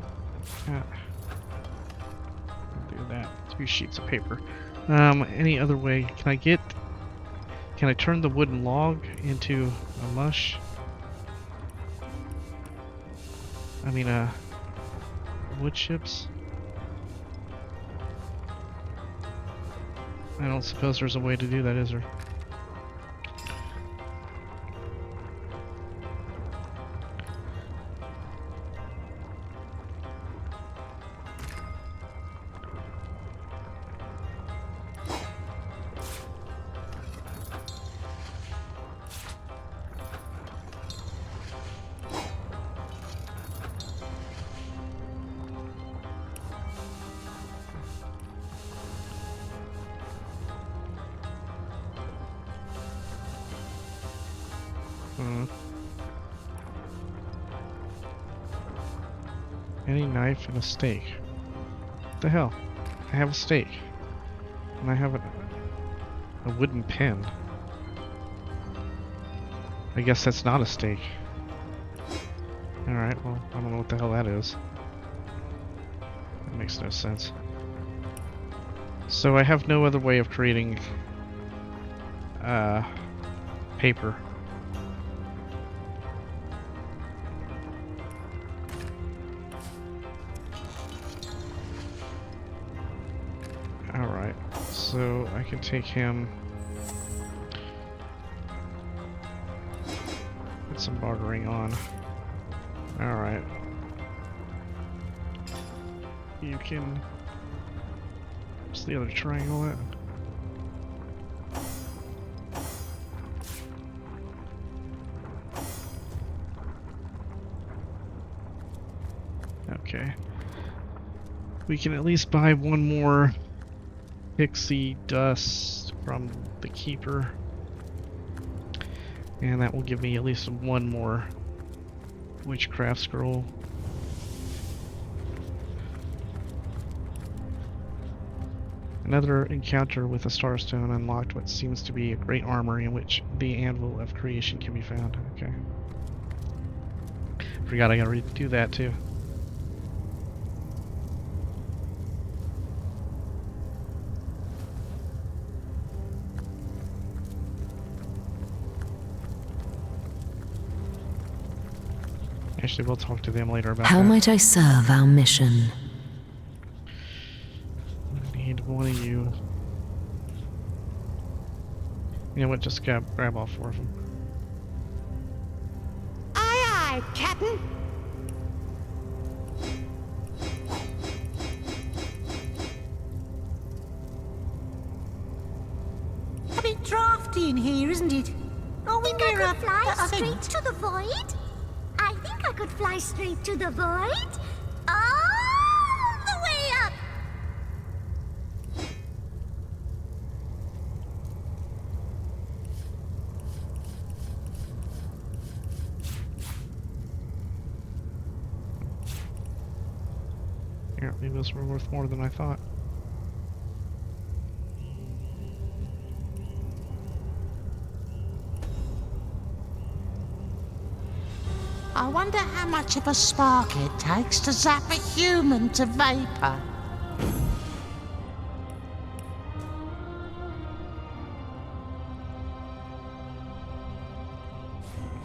Do that. 2 sheets of paper. Any other way? Can I turn the wooden log into a mush? I mean, wood chips? I don't suppose there's a way to do that, is there? Any knife and a stake. What the hell? I have a stake. And I have a wooden pen. I guess that's not a stake. Alright, well, I don't know what the hell that is. That makes no sense. So I have no other way of creating paper. Alright, so I can take him, put some bartering on. Alright. You can... What's the other triangle at? Okay. We can at least buy one more pixie dust from the keeper. And that will give me at least one more witchcraft scroll. Another encounter with a starstone unlocked what seems to be a great armory in which the anvil of creation can be found. Okay. Forgot I gotta redo that too. Actually, we'll talk to them later about How that. might I serve our mission? I need one of you. You know what? Just grab all four of them. Aye, aye, Captain. A bit drafty in here, isn't it? Oh, we Think I could fly a straight vent? to the void? I think I could fly straight to the void. All the way up. Apparently those were worth more than I thought. I wonder how much of a spark it takes to zap a human to vapor.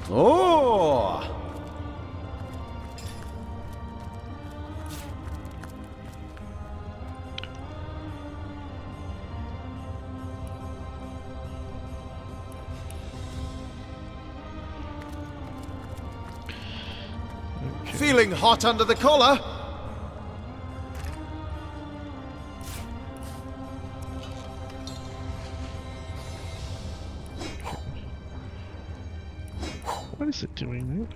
Oh! Feeling hot under the collar? What is it doing that?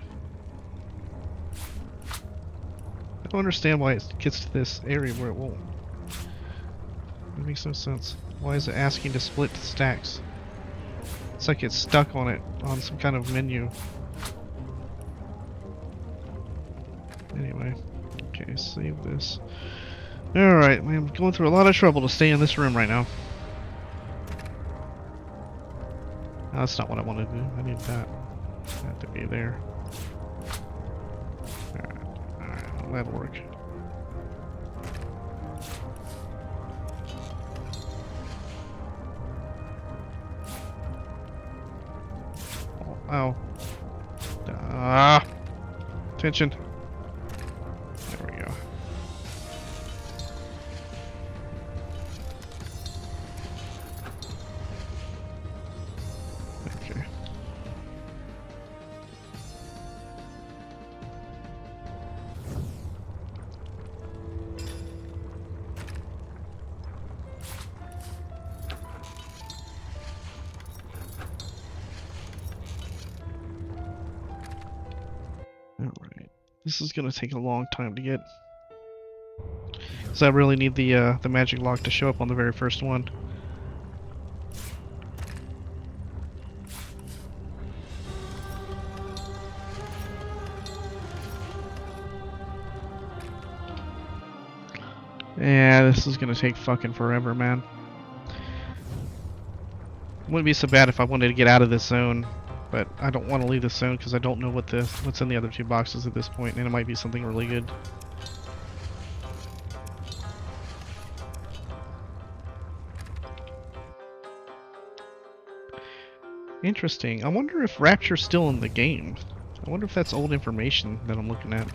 I don't understand why it gets to this area where it won't. It makes no sense. Why is it asking to split the stacks? It's like it's stuck on it, on some kind of menu. Anyway, okay, save this. Alright, I'm going through a lot of trouble to stay in this room right now. No, that's not what I want to do. I need that. That to be there. Alright, that'll work. Oh. Ah! Attention. There we go. Okay. Alright. This is gonna take a long time to get. So I really need the magic lock to show up on the very first one. Yeah, this is gonna take fucking forever, man. Wouldn't be so bad if I wanted to get out of this zone, but I don't want to leave this zone because I don't know what's in the other 2 boxes at this point, and it might be something really good. Interesting. I wonder if Rapture's still in the game. I wonder if that's old information that I'm looking at.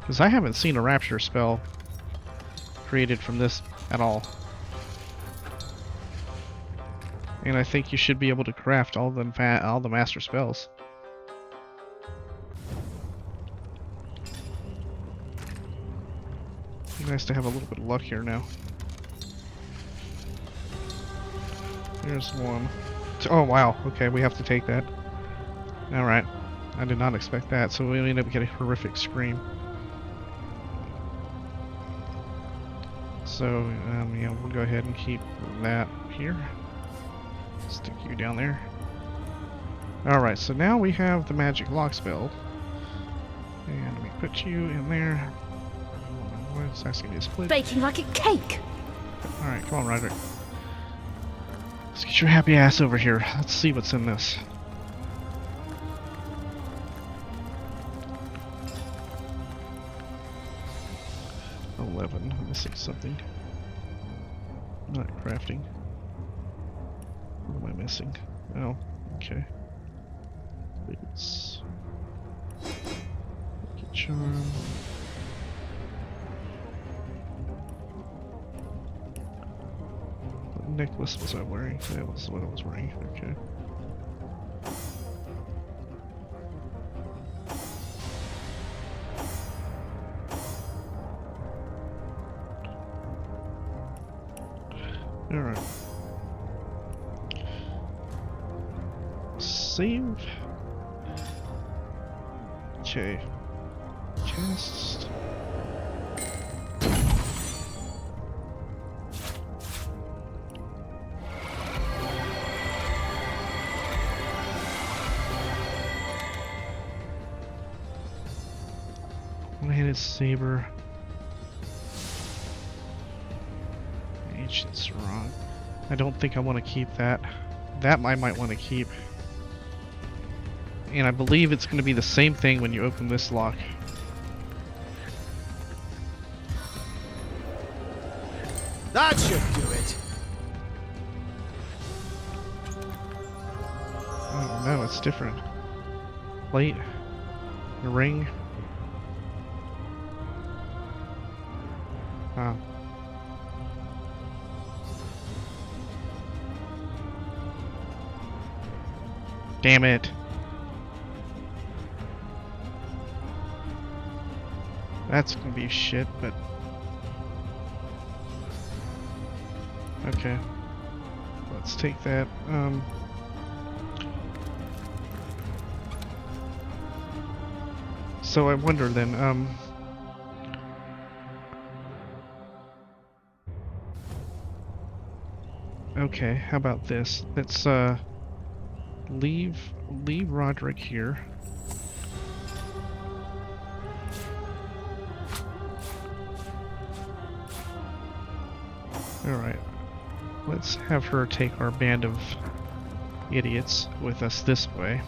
Because I haven't seen a Rapture spell created from this at all. And I think you should be able to craft all the master spells. Be nice to have a little bit of luck here now. There's one. Oh wow, okay, we have to take that. Alright. I did not expect that, so we end up getting a horrific scream. So, yeah, we'll go ahead and keep that here. Stick you down there. Alright, so now we have the magic lock spell. And we put you in there. What's asking me to split? Baking like a cake. Alright, come on, Roderick. Let's get your happy ass over here. Let's see what's in this. I'm missing something. Not crafting. What am I missing? Oh, okay. It's Lucky Charm. What necklace was I wearing? That was what I was wearing. Okay. Alright. Save. Okay. Cast. One-handed saber. Ancient Sarong. I don't think I want to keep that. That I might want to keep. And I believe it's going to be the same thing when you open this lock. That should do it. Oh no, it's different. Plate. A ring. Ah. Damn it. That's gonna be shit, but... Okay. Let's take that. So I wonder then, okay, how about this? Let's, leave Roderick here. Alright. Let's have her take our band of idiots with us this way.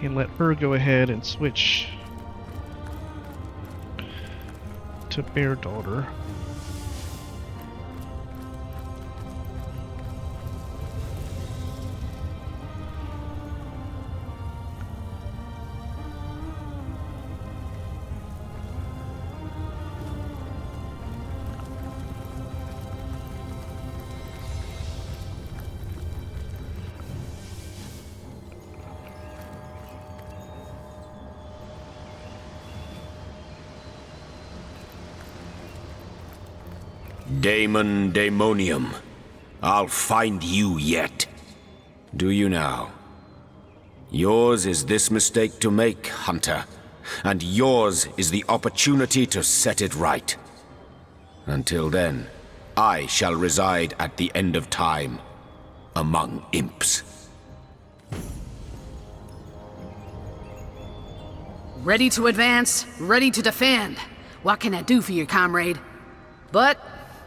And let her go ahead and switch to Bear Daughter. Daemon Daemonium, I'll find you yet. Do you now? Yours is this mistake to make, Hunter, and yours is the opportunity to set it right. Until then, I shall reside at the end of time, among imps. Ready to advance, ready to defend. What can I do for you, comrade? But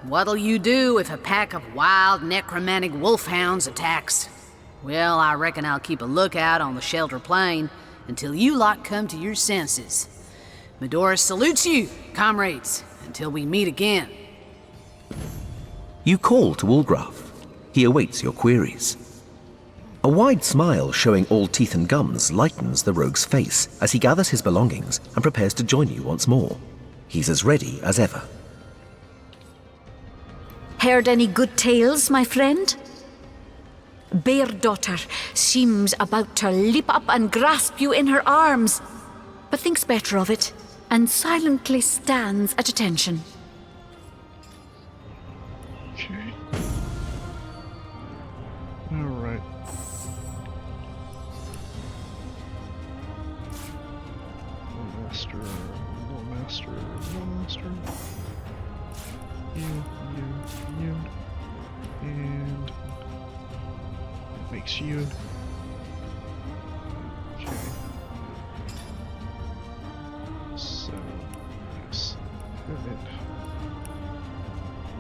what'll you do if a pack of wild necromantic wolfhounds attacks? Well, I reckon I'll keep a lookout on the shelter plain until you lot come to your senses. Medora salutes you, comrades, until we meet again. You call to Ulgraf. He awaits your queries. A wide smile showing all teeth and gums lightens the rogue's face as he gathers his belongings and prepares to join you once more. He's as ready as ever. Heard any good tales, my friend? Bear Daughter seems about to leap up and grasp you in her arms, but thinks better of it and silently stands at attention. Okay. Alright. Master, Master, Master. You. And it makes you. Okay. So, yes.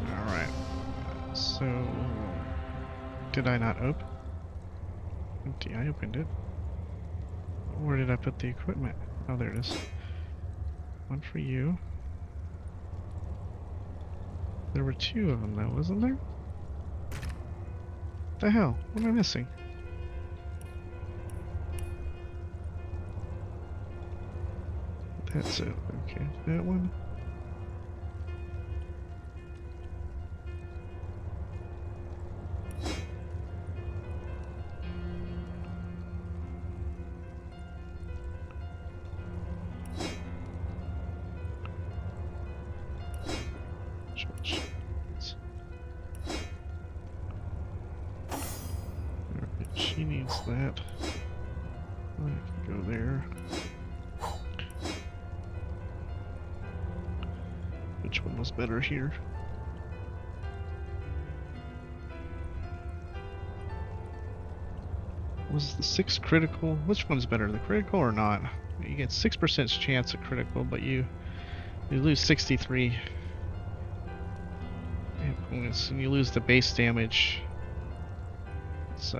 Alright. So, did I not open? Empty, I opened it. Where did I put the equipment? Oh, there it is. One for you. There were two of them though, wasn't there? The hell? What am I missing? That's it. Okay, that one. She needs that. I can go there. Which one was better here? Was the 6 critical? Which one's better, the critical or not? You get 6% chance of critical, but you lose 63 hit points, and you lose the base damage. It's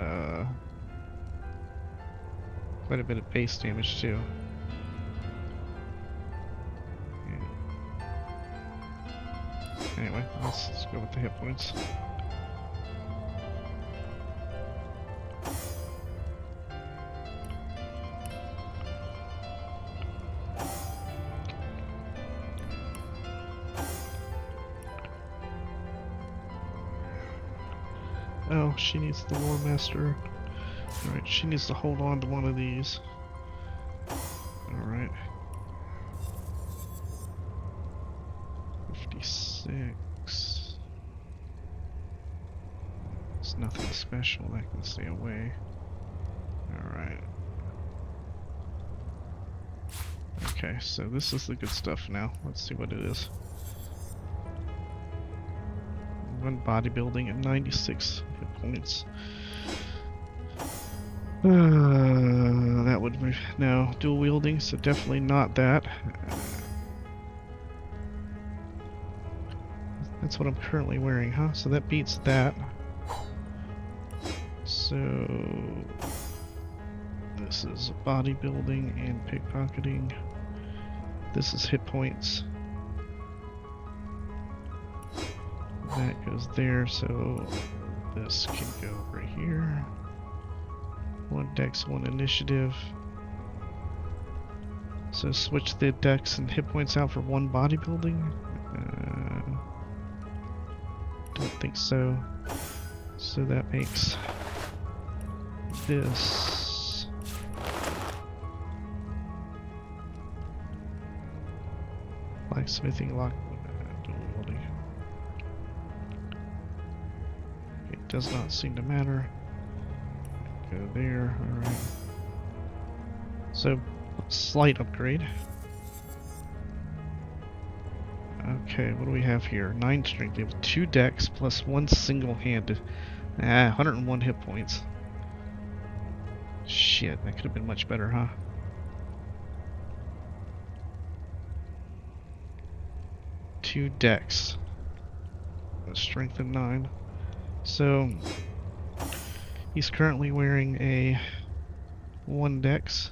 quite a bit of base damage too. Yeah. Anyway, let's go with the hit points. Oh, she needs the War Master. Alright, she needs to hold on to one of these. Alright. 56. It's nothing special that can stay away. Alright. Okay, so this is the good stuff now. Let's see what it is. One bodybuilding at 96 hit points. That would be, no, dual wielding, so definitely not that. That's what I'm currently wearing, huh? So that beats that. So this is bodybuilding and pickpocketing. This is hit points. That goes there, so this can go right here. One dex, one initiative. So switch the dex and hit points out for one bodybuilding? Don't think so. So that makes this blacksmithing, lock. It does not seem to matter. Go there, alright. So, slight upgrade. Okay, what do we have here? 9 strength. We have 2 dex plus 1 single-handed. 101 hit points. Shit, that could have been much better, huh? 2 dex. Strength of 9. So he's currently wearing a 1 dex.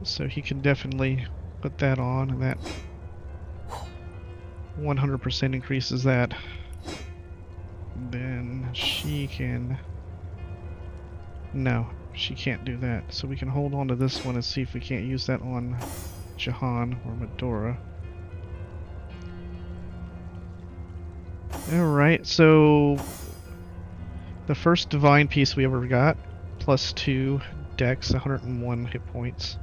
So he can definitely put that on, and that 100% increases that. Then she can... No, she can't do that. So we can hold on to this one and see if we can't use that on Jahan or Medora. Alright, so the first divine piece we ever got, plus 2 dex, 101 hit points.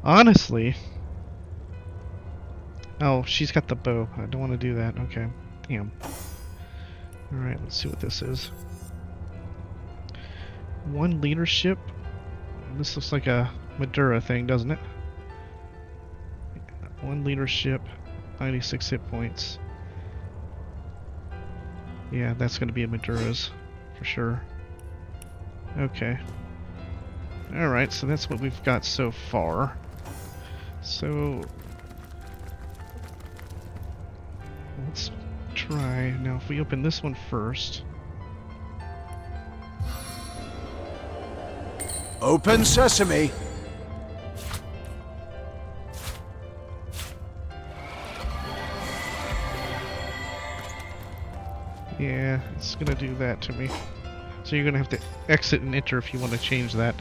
Honestly... Oh, she's got the bow. I don't want to do that. Okay. Damn. Alright, let's see what this is. 1 leadership. This looks like a Medura thing, doesn't it? 1 leadership, 96 hit points. Yeah, that's going to be a Medura's for sure. Okay. Alright, so that's what we've got so far. So let's try. Now if we open this one first. Open sesame. Yeah, it's gonna do that to me. So you're gonna have to exit and enter if you want to change that.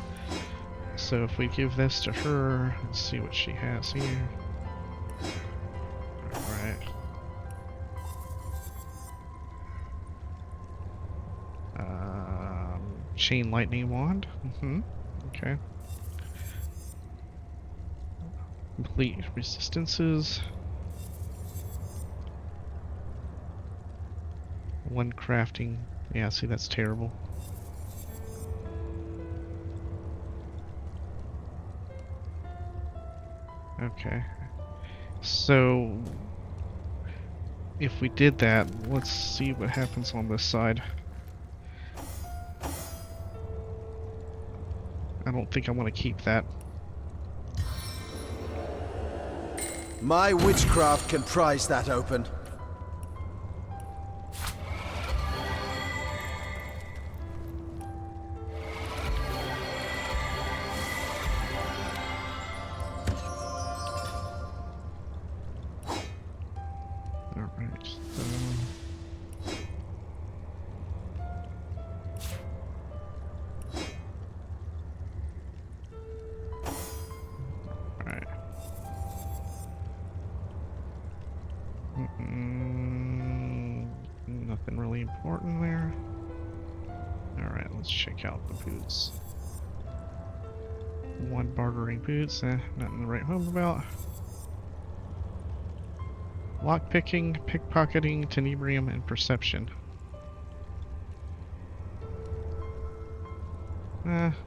So if we give this to her, let's see what she has here. Alright. Chain lightning wand. Okay. Complete resistances. 1 crafting. Yeah, see, that's terrible. Okay. So if we did that, let's see what happens on this side. I don't think I want to keep that. My witchcraft can prise that open. Alright. Alright. Nothing really important there. Alright, let's check out the boots. 1 bartering boots, nothing to write home about. Lockpicking, pickpocketing, tenebrium, and perception.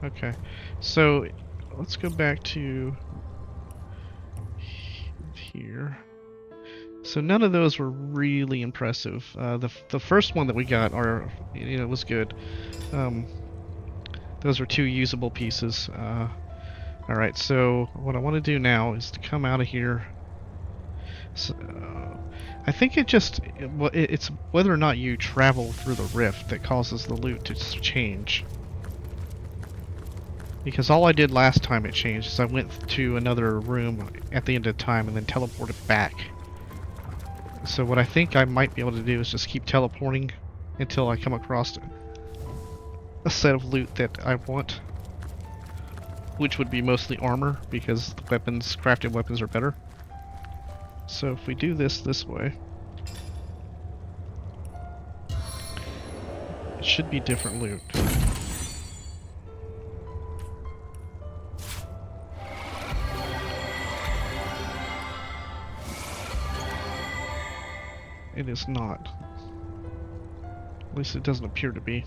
Okay. So, let's go back to here. So none of those were really impressive. The first one that we got was good. Those are 2 usable pieces. Alright, so what I want to do now is to come out of here. So, I think it's whether or not you travel through the rift that causes the loot to change. Because all I did last time it changed is I went to another room at the end of time and then teleported back. So what I think I might be able to do is just keep teleporting until I come across a set of loot that I want. Which would be mostly armor, because the crafted weapons are better. So if we do this way, it should be different loot. It is not. At least it doesn't appear to be.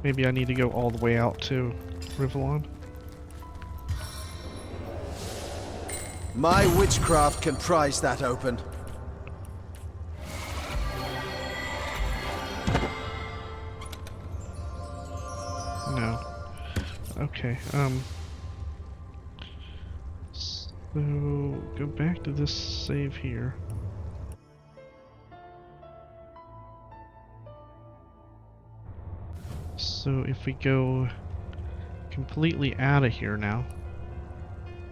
Maybe I need to go all the way out to Rivellon. My witchcraft can prise that open. No. Okay, So go back to this save here. So if we go completely out of here now,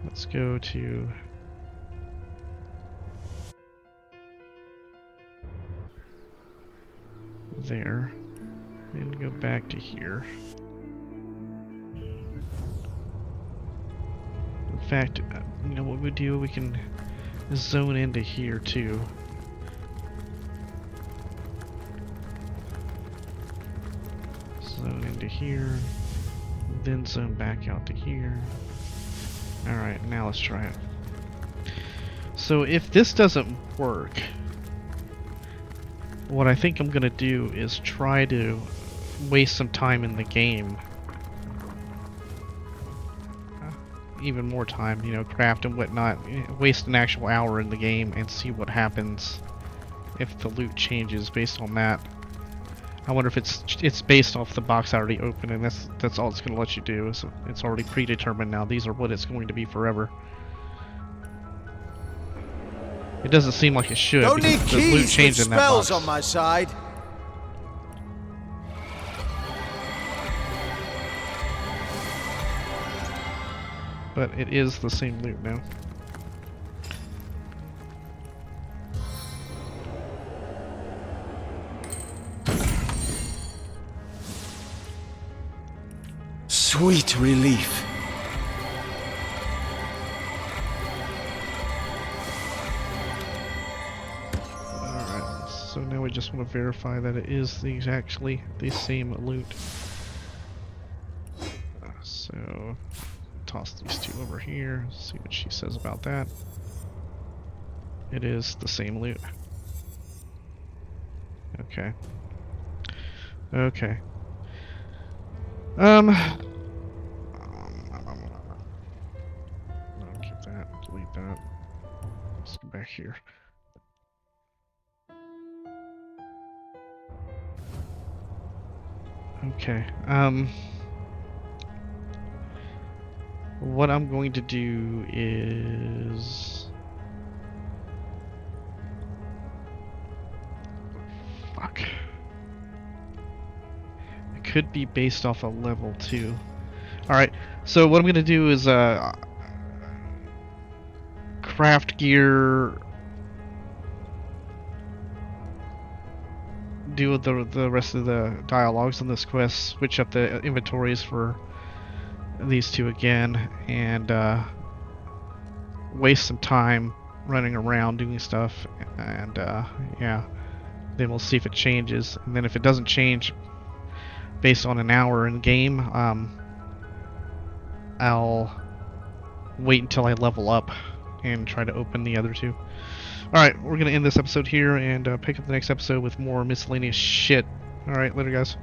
let's go to there and go back to here. In fact, you know what we do? We can zone into here too. Zone into here, then zone back out to here. Alright, now let's try it. So if this doesn't work, what I think I'm gonna do is try to waste some time in the game. Even more time, you know, craft and whatnot. Waste an actual hour in the game and see what happens if the loot changes based on that. I wonder if it's based off the box I already opened, and that's all it's going to let you do. So it's already predetermined now. These are what it's going to be forever. It doesn't seem like it should. Don't need because the loot keys changed with in that box. spells on my side. But it is the same loot now. Sweet relief. Alright, so now we just want to verify that it is actually the same loot. So toss these two over here, see what she says about that. It is the same loot. Okay. Okay. Keep that, delete that. Let's go back here. Okay, what I'm going to do is... Fuck. It could be based off a level too. Alright, so what I'm going to do is craft gear, do the rest of the dialogues on this quest, switch up the inventories for these two again, and waste some time running around doing stuff, and yeah, then we'll see if it changes. And then if it doesn't change based on an hour in game, I'll wait until I level up and try to open the other two. Alright, we're gonna end this episode here and pick up the next episode with more miscellaneous shit. Alright, later guys.